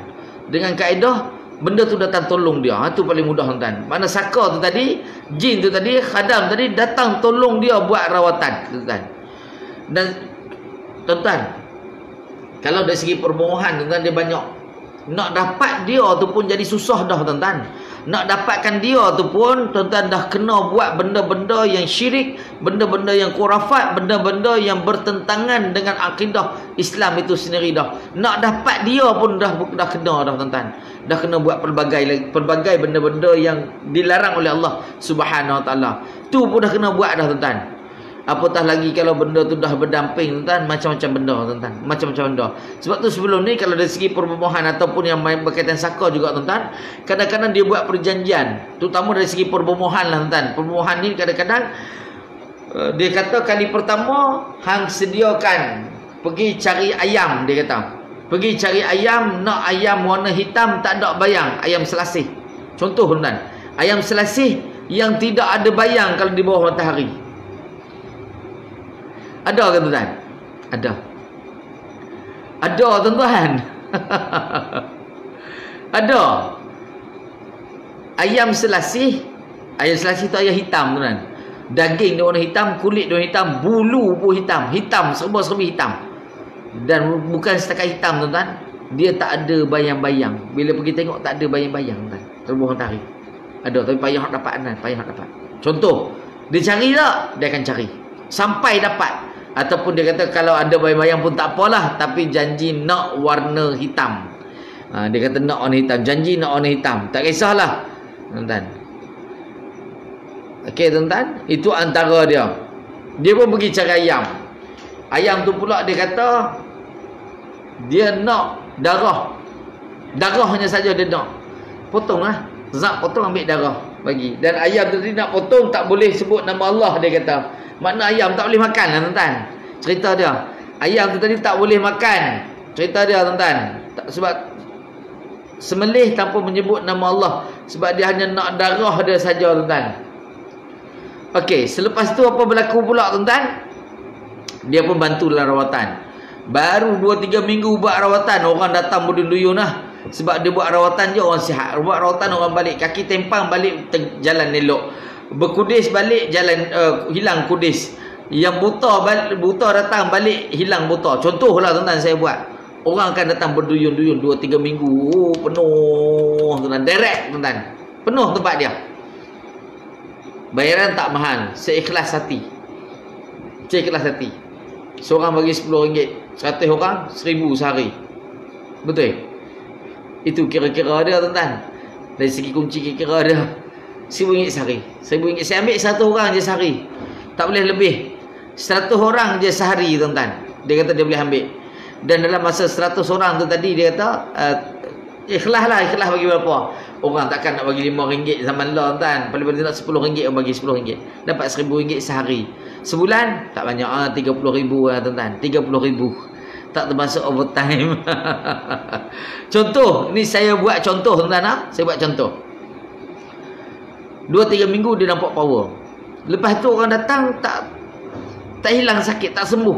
Dengan kaedah benda tu datang tolong dia. Itu paling mudah, tuan-tuan. Mana saka tu tadi, jin tu tadi, khadam tadi datang tolong dia buat rawatan, tuan-tuan. Dan tuan-tuan, kalau dari segi perbomohan, tuan-tuan, dia banyak. Nak dapat dia tu pun jadi susah dah, tuan-tuan. Nak dapatkan dia tu pun tuan-tuan dah kena buat benda-benda yang syirik, benda-benda yang khurafat, benda-benda yang bertentangan dengan akidah Islam itu sendiri dah. Nak dapat dia pun dah kena dah tuan-tuan. Dah kena buat pelbagai benda-benda yang dilarang oleh Allah Subhanahu Wa Taala. Tu pun dah kena buat dah tuan-tuan. Apatah lagi kalau benda tu dah berdamping tuan-tuan, macam-macam benda tuan-tuan, macam-macam benda. Sebab tu sebelum ni kalau dari segi permohonan ataupun yang berkaitan saka juga tuan-tuan, kadang-kadang dia buat perjanjian, terutama dari segi permohonan lah tuan-tuan. Permohonan ni kadang-kadang dia kata kali pertama hang sediakan pergi cari ayam, dia kata. Pergi cari ayam, nak ayam warna hitam tak ada bayang, ayam selasih. Contoh tuan-tuan, ayam selasih yang tidak ada bayang kalau di bawah matahari. Ada ke tuan-tuan? Ada. Ada tuan-tuan. Ada. Ayam selasih. Ayam selasih tu ayam hitam tuan-tuan. Daging dia warna hitam, kulit dia warna hitam, bulu pun hitam. Hitam, serba-serbi hitam. Dan bukan setakat hitam tuan-tuan, dia tak ada bayang-bayang. Bila pergi tengok tak ada bayang-bayang tuan-tuan. Terbawah matahari. Ada, tapi payah nak dapat tuan, payah nak dapat. Contoh, dia cari tak? Dia akan cari sampai dapat. Ataupun dia kata kalau ada bayang-bayang pun tak apalah, tapi janji nak warna hitam. Dia kata nak warna hitam, janji nak warna hitam, tak kisahlah tuan-tuan. Okey tuan-tuan, itu antara dia. Dia pun pergi cari ayam. Ayam tu pula dia kata dia nak darah. Darahnya saja dia nak. Potonglah. Zat potong, ambil darah bagi. Dan ayam tu nak potong tak boleh sebut nama Allah, dia kata. Makna ayam tak boleh makan lah tuan-tuan. Cerita dia, ayam tu tadi tak boleh makan. Cerita dia tuan-tuan, sebab sembelih tanpa menyebut nama Allah, sebab dia hanya nak darah dia saja tuan-tuan. Okey, selepas tu apa berlaku pula tuan-tuan? Dia pun bantu dalam rawatan. Baru 2-3 minggu buat rawatan, orang datang berduyun lah. Sebab dia buat rawatan je orang sihat. Buat rawatan orang balik, kaki tempang balik jalan elok. Berkudis balik jalan hilang kudis. Yang buta datang balik hilang buta. Contohlah tuan-tuan saya buat. Orang akan datang berduyun-duyun 2-3 minggu. Penuh tuan-tuan, direct tuan-tuan. Penuh tempat dia. Bayaran tak mahal, seikhlas hati. Seikhlas hati. Seorang bagi RM10, 100 orang RM1,000 sehari. Betul? Itu kira-kira dia tuan-tuan. Dari segi kunci kira-kira dia RM1,000 sehari. RM1,000. Saya ambil 1 orang je sehari. Tak boleh lebih. 100 orang je sehari tuan-tuan. Dia kata dia boleh ambil. Dan dalam masa 100 orang tu tadi dia kata ikhlas lah, ikhlas bagi berapa. Orang takkan nak bagi RM5 zaman lah tuan. Paling-paling nak RM10, orang bagi RM10. Dapat RM1,000 sehari. Sebulan tak banyak, RM30,000 lah tuan-tuan. RM30,000. Tak termasuk overtime. Contoh, ni saya buat contoh tuan-tuan. Saya buat contoh. 2-3 minggu dia nampak power. Lepas tu orang datang tak hilang sakit, tak sembuh.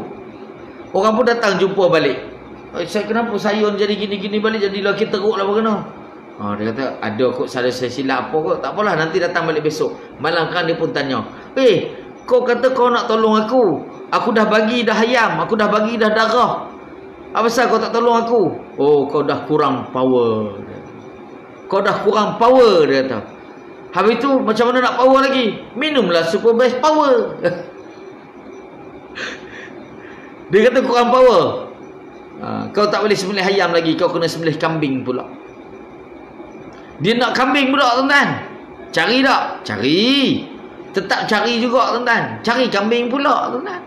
Orang pun datang jumpa balik. Saya kenapa sayun jadi gini-gini balik, jadi lelaki teruk lah bagaimana? Dia kata ada kot saya silap apa kot. Tak apalah, nanti datang balik besok. Malam kan dia pun tanya, kau kata kau nak tolong aku. Aku dah bagi dah ayam, aku dah bagi dah darah. Apa pasal kau tak tolong aku? Oh, kau dah kurang power. Kau dah kurang power, dia kata. Habis tu macam mana nak power lagi? Minumlah super best power. Dia kata kurang power. Kau tak boleh sembelih ayam lagi, kau kena sembelih kambing pula. Dia nak kambing pula tuan-tuan. Cari tak? Cari. Tetap cari juga tuan-tuan. Cari kambing pula tuan-tuan.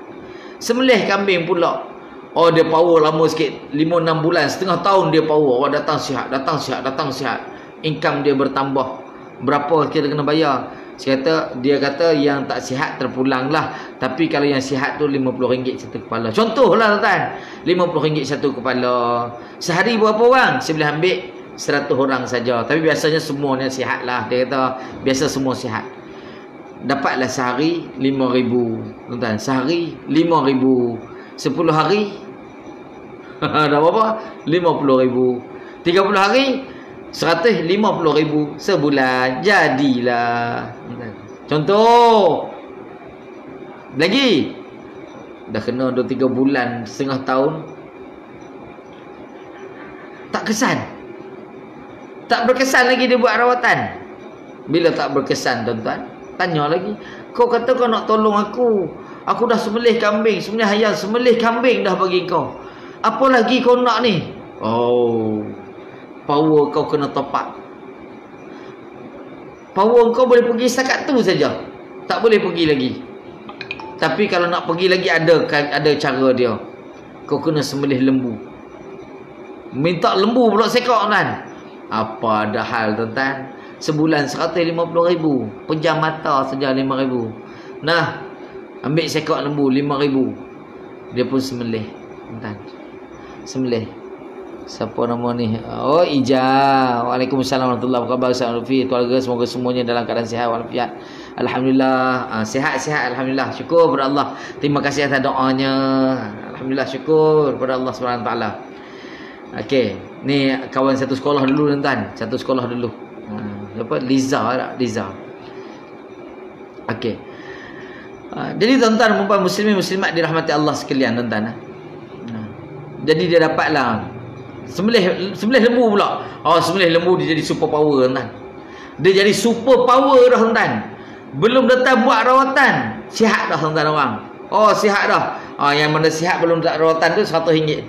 Sembelih kambing pula. Oh, dia power lama sikit, 5-6 bulan, setengah tahun dia power. Orang datang sihat, datang sihat, datang sihat. Income dia bertambah. Berapa kita kena bayar? Dia kata yang tak sihat terpulang lah. Tapi kalau yang sihat tu RM50 satu kepala. Contohlah tuan-tuan, RM50 satu kepala. Sehari berapa orang? Saya boleh ambil 100 orang saja. Tapi biasanya semuanya sihat lah. Dia kata biasa semua sihat. Dapatlah sehari RM5,000 tuan-tuan. Sehari RM5,000. 10 hari dah berapa? RM50,000. 30 hari RM150,000 sebulan. Jadilah. Contoh. Lagi dah kena 2-3 bulan, setengah tahun. Tak kesan. Tak berkesan lagi dia buat rawatan. Bila tak berkesan tuan-tuan, tanya lagi. Kau kata kau nak tolong aku. Aku dah sembelih kambing, sembelih ayam, sembelih kambing dah bagi kau. Apa lagi kau nak ni? Oh, power kau kena top up. Power kau boleh pergi setakat tu saja. Tak boleh pergi lagi. Tapi kalau nak pergi lagi ada cara dia. Kau kena sembelih lembu. Minta lembu pula sekok kan. Apa ada hal tuan-tuan? Sebulan 150,000. Pejam mata saja 5,000. Nah, ambil sekok lembu 5,000. Dia pun sembelih tuan-tuan. Sembelih. Siapa nama ni? Oh, Ija. Waalaikumsalam warahmatullahi wabarakatuh. Keluarga semoga semuanya dalam keadaan sihat walafiat. Alhamdulillah. Sihat-sihat alhamdulillah. Syukur kepada Allah. Terima kasih atas doanya. Alhamdulillah, syukur kepada Allah Subhanahu taala. Okey, ni kawan satu sekolah dulu tuan-tuan. Satu sekolah dulu. Apa? Liza tak? Liza. Okey. Jadi tuan-tuan dan puan muslimin muslimat dirahmati Allah sekalian tuan-tuan. Jadi dia dapatlah sembelih lembu pula. Oh, sembelih lembu dia jadi super power tuan-tuan. Dia jadi super power dah tuan-tuan. Belum datang buat rawatan, sihat dah tuan-tuan orang. Oh, sihat dah. Yang mana sihat belum tak rawatan tu RM100.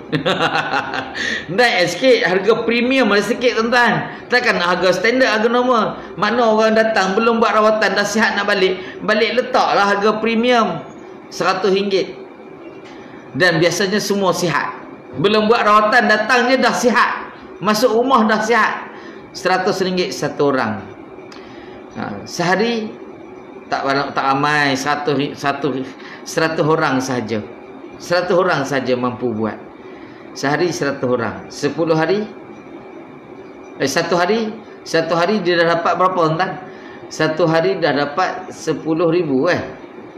Naik sikit harga premium ada sikit tuan-tuan. Takkan harga standard, harga normal. Mana orang datang belum buat rawatan dah sihat nak balik, letaklah harga premium RM100. Dan biasanya semua sihat. Belum buat rawatan datang je dah sihat. Masuk rumah dah sihat. RM100 satu orang. Sehari tak ramai, 100 orang saja. 100 orang saja mampu buat. Sehari 100 orang. 10 hari satu hari dia dah dapat berapa tuan? Satu hari dah dapat 10,000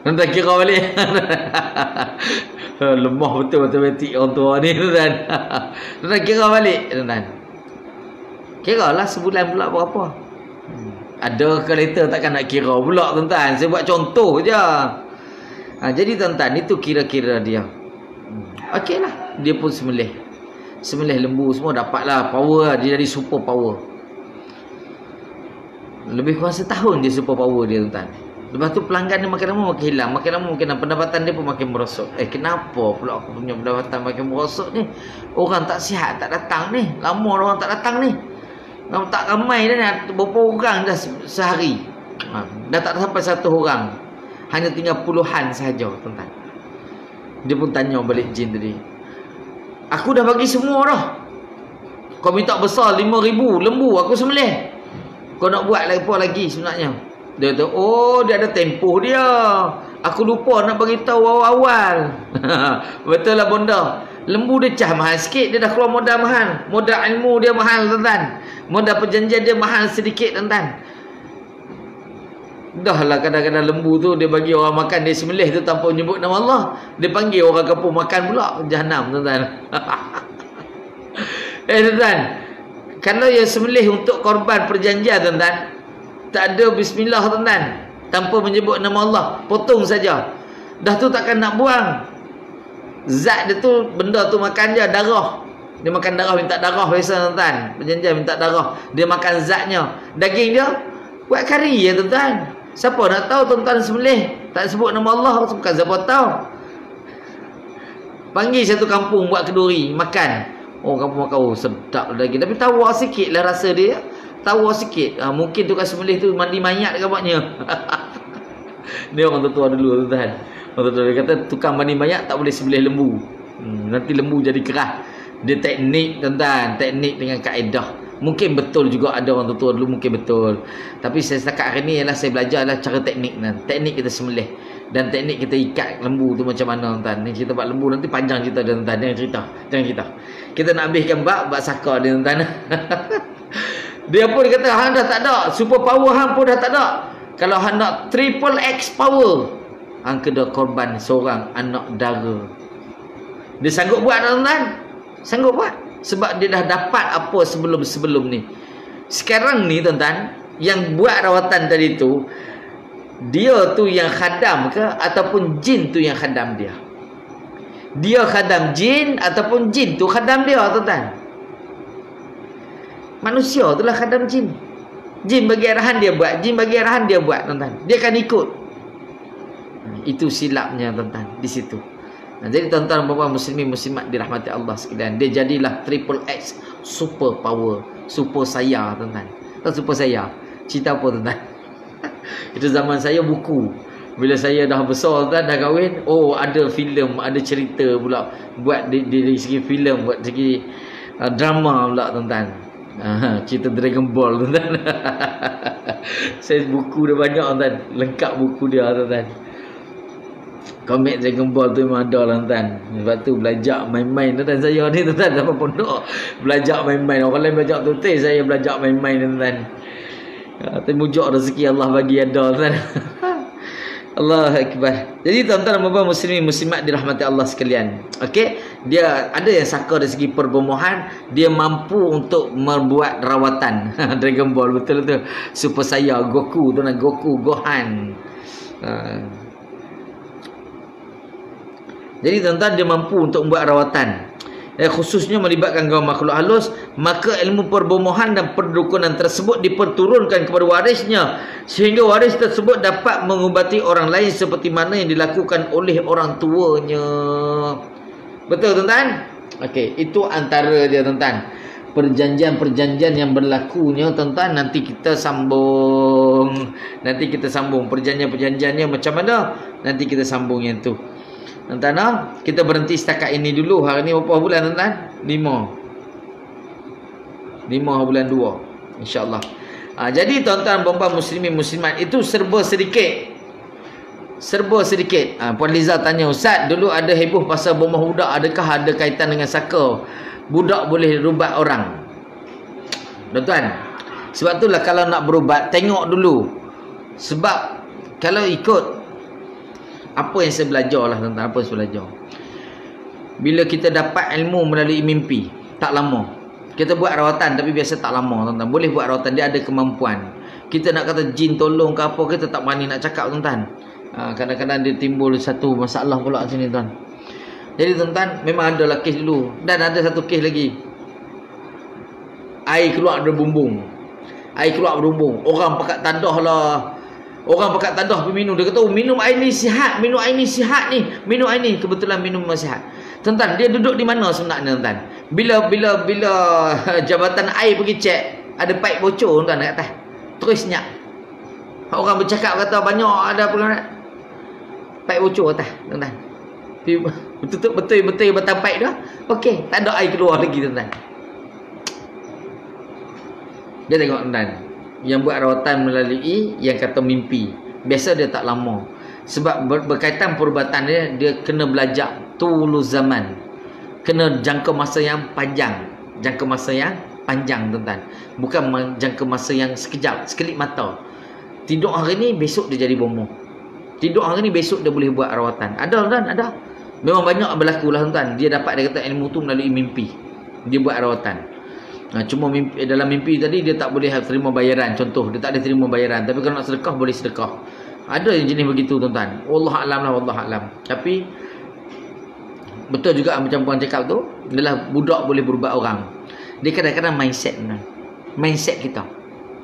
Nanti kira balik. Lemah betul matematik orang tua ni tuan. Nanti kira balik tuan. Kira lah sebulan pula berapa. Ada kalkulator takkan nak kira pula tuan-tuan. Saya buat contoh je. Jadi tuan-tuan, itu kira-kira dia. Okeylah, dia pun sembelih lembu semua dapatlah power. Dia jadi super power. Lebih kurang setahun dia super power dia tuan-tuan. Lepas tu pelanggan dia makin lama makin hilang, makin lama makin hilang. Pendapatan dia pun makin merosot. Kenapa pula aku punya pendapatan makin merosot ni? Orang tak sihat tak datang ni. Lama orang tak datang ni. Tak ramai dah, berapa orang dah sehari. Dah tak sampai 1 orang. Hanya tinggal puluhan sahaja tuan-tuan. Dia pun tanya balik jin tadi. Aku dah bagi semua dah. Kau minta besar 5,000 lembu aku sembelih. Kau nak buat apa lagi sebenarnya? Dia kata, oh dia ada tempoh dia. Aku lupa nak bagi tahu awal-awal. Betul lah bonda. Lembu dia cah mahal sikit. Dia dah keluar modal mahal. Modal ilmu dia mahal tuan-tuan. Modal perjanjian dia mahal sedikit tuan-tuan. Dah lah kadang-kadang lembu tu dia bagi orang makan, dia sembelih tu tanpa menyebut nama Allah. Dia panggil orang kampung makan pula. Jahanam tuan-tuan. Tuan-tuan, kalau yang sembelih untuk korban perjanjian tuan-tuan, tak ada bismillah tuan-tuan, tanpa menyebut nama Allah, potong saja. Dah tu takkan nak buang. Zat dia tu, benda tu makan je, darah. Dia makan darah, minta darah biasa tuan-tuan. Perjanjian minta darah. Dia makan zatnya. Daging dia buat kari ya tuan-tuan. Siapa nak tahu tuan-tuan sembelih tak sebut nama Allah, bukan siapa tahu. Panggil satu kampung buat keduri makan. Oh, kampung makan, oh sedap daging, tapi tawar sikit lah rasa dia. Tawar sikit. Mungkin tukang sembelih tu mandi mayat ke buatnya. Dia orang tua dulu tuan-tuan. Orang tua dia kata tukang mandi mayat tak boleh sembelih lembu. Nanti lembu jadi keras. Dia teknik tuan-tuan, teknik dengan kaedah. Mungkin betul juga ada orang tua dulu, mungkin betul. Tapi saya setakat hari ni ialah saya belajar adalah cara teknik kan. Teknik kita sembelih dan teknik kita ikat lembu tu macam mana tuan. Ni kita buat lembu nanti panjang cerita dia tuan. Jangan cerita. Kita nak habiskan bab saka dia tuan. Dia pun dia kata hang dah tak ada, super power hang pun dah tak ada. Kalau hang nak triple X power, hang kena korban seorang anak dara. Dia sanggup buat tuan. Sanggup buat. Sebab dia dah dapat apa sebelum-sebelum ni. Sekarang ni tuan-tuan, yang buat rawatan tadi tu, dia tu yang khadam ke ataupun jin tu yang khadam dia? Dia khadam jin ataupun jin tu khadam dia tuan-tuan? Manusia tu lah khadam jin. Jin bagi arahan dia buat, jin bagi arahan dia buat, tuan-tuan. Dia akan ikut. Itu silapnya, tuan-tuan, di situ. Jadi tuan-tuan dan puan muslimin muslimat dirahmati Allah sekalian, dia jadilah triple X, super power, super saya, tuan-tuan. Tahu super saya? Cerita apa, tuan-tuan? Itu zaman saya buku. Bila saya dah besar, tuan, dah kahwin, oh ada filem, ada cerita pula. Buat dari segi filem, buat segi drama pula, tuan-tuan. Cerita Dragon Ball, tuan-tuan. Saya buku dah banyak, tuan-tuan. Lengkap buku dia, tuan-tuan. Komik Dragon Ball tu memang ada, tuan-tuan. Sebab tu belajar main-main, tuan-tuan. Saya ni, tuan-tuan, dapat pondok belajar main-main. Orang lain belajar tulis, saya belajar main-main, tuan-tuan. Termujuk rezeki Allah bagi ada, tuan-tuan. Allah Akbar. Jadi tuan-tuan dan puan muslimin muslimat dirahmati Allah sekalian. Okey, dia ada yang saka dari segi perbomohan, dia mampu untuk membuat rawatan. Dragon Ball betul tu. Super saya Goku, tuan, Goku, Gohan. Jadi tuan-tuan dia mampu untuk membuat rawatan. Khususnya melibatkan kaum makhluk halus, maka ilmu perbomohan dan perdukunan tersebut diperturunkan kepada warisnya, sehingga waris tersebut dapat mengubati orang lain seperti mana yang dilakukan oleh orang tuanya. Betul, tuan-tuan? Okey, itu antara dia, tuan-tuan. Perjanjian-perjanjian yang berlakunya, tuan-tuan, nanti kita sambung. Nanti kita sambung perjanjian-perjanjiannya macam mana? Nanti kita sambung yang tu. Tuan-tuan, kita berhenti setakat ini dulu. Hari ni berapa bulan, tuan-tuan? 5 bulan 2, InsyaAllah. Jadi tuan-tuan, puan-puan muslimin muslimat, itu serba sedikit. Serba sedikit. Puan Liza tanya, Ustaz, dulu ada heboh pasal bomah budak, adakah ada kaitan dengan saka? Budak boleh rubat orang. Tuan-tuan, sebab itulah kalau nak berubat, tengok dulu. Sebab kalau ikut apa yang saya belajar lah, tuan-tuan, apa yang saya belajar. Bila kita dapat ilmu melalui mimpi, tak lama. Kita buat rawatan tapi biasa tak lama, tuan-tuan. Boleh buat rawatan, dia ada kemampuan. Kita nak kata jin tolong ke apa, kita tak berani nak cakap, tuan-tuan. Kadang-kadang dia timbul satu masalah pula sini, tuan. Jadi tuan-tuan, memang ada lah kes dulu. Dan ada satu kes lagi. Air keluar dari bumbung. Air keluar berbumbung. Orang pakat tadah lah. Orang pakat tadah pergi minum. Dia kata, oh, minum air ni sihat. Minum air ni sihat ni. Minum air ni. Kebetulan minum sihat. Tuan-tuan, dia duduk di mana sebenarnya, tuan-tuan? Bila jabatan air pergi cek, ada paip bocor, tuan-tuan, kat atas. Terus senyap. Orang bercakap kata banyak ada apa, paip bocor atas, tuan-tuan. Betul-betul batang paip dah. Okey, tak ada air keluar lagi, tuan-tuan. Dia tengok, tuan-tuan, yang buat rawatan melalui yang kata mimpi. Biasa dia tak lama. Sebab berkaitan perubatan dia kena belajar tulu zaman. Kena jangka masa yang panjang. Jangka masa yang panjang, tuan-tuan. Bukan jangka masa yang sekejap, sekelip mata. Tidur hari ni, besok dia jadi bomoh. Tidur hari ni, besok dia boleh buat rawatan. Ada, tuan-tuan, ada. Memang banyak berlaku lah, tuan-tuan. Dia dapat, dia kata ilmu tu melalui mimpi. Dia buat rawatan. Cuma dalam mimpi tadi dia tak boleh terima bayaran. Contoh, dia tak boleh terima bayaran. Tapi kalau nak sedekah, boleh sedekah. Ada yang jenis begitu, tuan-tuan. Wallahualam lah, wallahualam. Tapi betul juga macam puan cakap tu, adalah budak boleh berubat orang. Dia kadang-kadang mindset, tuan-tuan. Mindset kita.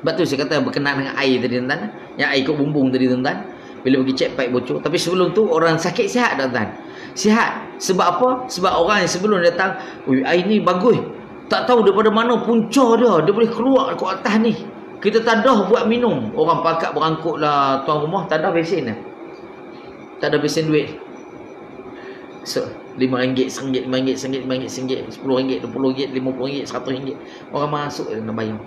Sebab tu saya kata berkenaan dengan air tadi, tuan-tuan. Yang air ikut bumbung tadi, tuan-tuan. Bila pergi cek paip bocor. Tapi sebelum tu orang sakit sihat, tuan-tuan. Sihat. Sebab apa? Sebab orang yang sebelum datang, air ni bagus. Tak tahu daripada mana punca dia. Dia boleh keluar ke atas ni. Kita tadah buat minum. Orang pakat berangkut lah tuan rumah. Tak ada besen lah. Tak ada besen duit. So, RM5, RM1, RM5, RM10, RM10, RM20, RM50, RM100. Orang masuk nak bayar.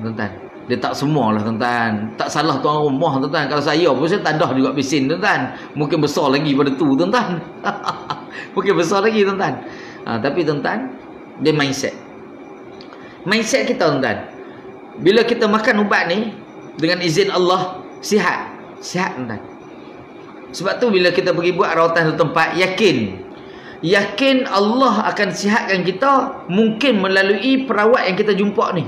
Tuan-tuan. Dia tak semua lah, tuan-tuan. Tak salah tuan rumah, tuan-tuan. Kalau saya pun saya tadah juga besen, tuan-tuan. Mungkin besar lagi pada tu, tuan-tuan. Mungkin besar lagi, tuan-tuan. Tapi tuan-tuan, dia mindset. Mindset kita, tuan-tuan. Bila kita makan ubat ni, dengan izin Allah, sihat. Sihat, tuan-tuan. Sebab tu bila kita pergi buat rawatan di tempat, yakin Allah akan sihatkan kita, mungkin melalui perawat yang kita jumpa ni.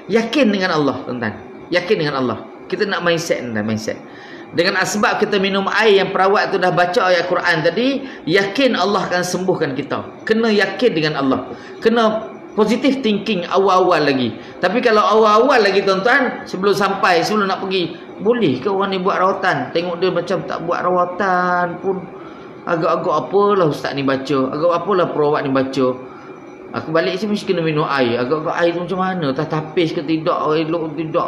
Yakin dengan Allah, tuan-tuan. Yakin dengan Allah. Kita nak mindset, tuan-tuan, mindset. Dengan asbab kita minum air yang perawat tu dah baca ayat Quran tadi, yakin Allah akan sembuhkan kita. Kena yakin dengan Allah. Kena Positive thinking awal-awal lagi. Tapi kalau awal-awal lagi tuan-tuan, sebelum nak pergi, boleh ke orang ni buat rawatan? Tengok dia macam tak buat rawatan pun, agak-agak apalah ustaz ni baca, agak apalah perawat ni baca. Aku balik sini mesti kena minum air. Agak-agak air tu macam mana? Tak tapis ke tidak? Elok tidak?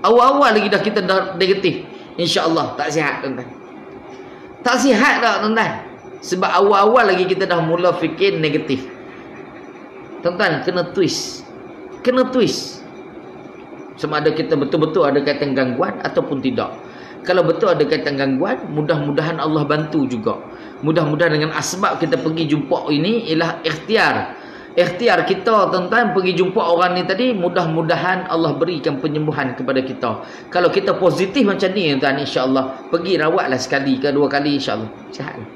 Awal-awal lagi dah kita dah negatif. InsyaAllah tak sihat tuan-tuan. Tak sihat tak tuan-tuan? Sebab awal-awal lagi kita dah mula fikir negatif. Tuan-tuan, kena twist. Kena twist. Sama ada kita betul-betul ada kaitan gangguan ataupun tidak. Kalau betul ada kaitan gangguan, mudah-mudahan Allah bantu juga. Mudah-mudahan dengan asbab kita pergi jumpa ini ialah ikhtiar. Ikhtiar kita tuan-tuan pergi jumpa orang ni tadi, mudah-mudahan Allah berikan penyembuhan kepada kita. Kalau kita positif macam ni tuan, insya-Allah pergi rawatlah sekali ke dua kali, insya-Allah sihatlah.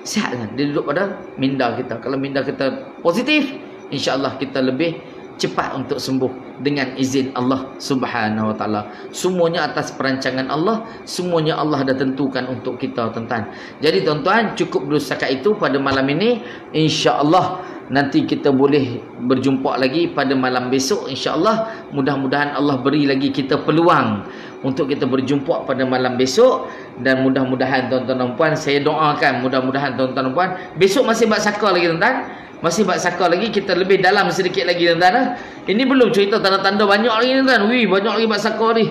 Sihatlah. Dia duduk pada minda kita. Kalau minda kita positif, insya-Allah kita lebih cepat untuk sembuh dengan izin Allah Subhanahu wa taala. Semuanya atas perancangan Allah, semuanya Allah dah tentukan untuk kita tuan-tuan. Jadi tuan-tuan, cukup dulu setakat itu pada malam ini. Insya-Allah nanti kita boleh berjumpa lagi pada malam besok, insya-Allah. Mudah-mudahan Allah beri lagi kita peluang untuk kita berjumpa pada malam besok. Dan mudah-mudahan tuan-tuan dan puan, saya doakan mudah-mudahan tuan-tuan dan puan besok masih buat saka lagi tuan-tuan. Masih buat saka lagi, kita lebih dalam sedikit lagi tuan-tuan. Ini belum cerita tanda-tanda banyak lagi tuan-tuan. Wih, banyak lagi buat saka ni.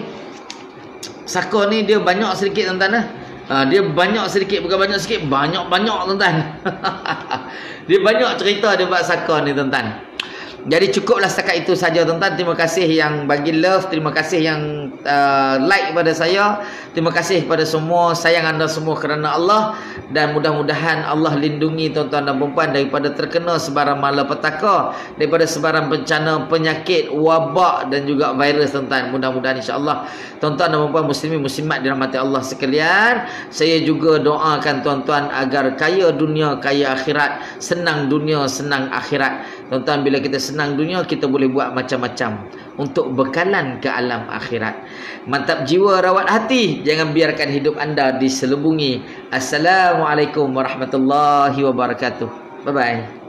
Saka ni dia banyak sedikit tuan-tuan. Dia banyak sedikit, bukan banyak sikit, banyak-banyak tuan-tuan. Dia banyak cerita dia buat saka ni tuan-tuan. Jadi cukuplah setakat itu saja tuan-tuan. Terima kasih yang bagi love, terima kasih yang like pada saya. Terima kasih kepada semua, sayang anda semua kerana Allah. Dan mudah-mudahan Allah lindungi tuan-tuan dan puan daripada terkena sebarang malapetaka, daripada sebarang bencana, penyakit, wabak dan juga virus tuan-tuan. Mudah-mudahan insya-Allah tuan-tuan dan puan muslimin muslimat dirahmati Allah sekalian. Saya juga doakan tuan-tuan agar kaya dunia, kaya akhirat, senang dunia, senang akhirat. Tuan-tuan, bila kita senang dunia, kita boleh buat macam-macam untuk bekalan ke alam akhirat. Mantap jiwa, rawat hati. Jangan biarkan hidup anda diselubungi. Assalamualaikum warahmatullahi wabarakatuh. Bye-bye.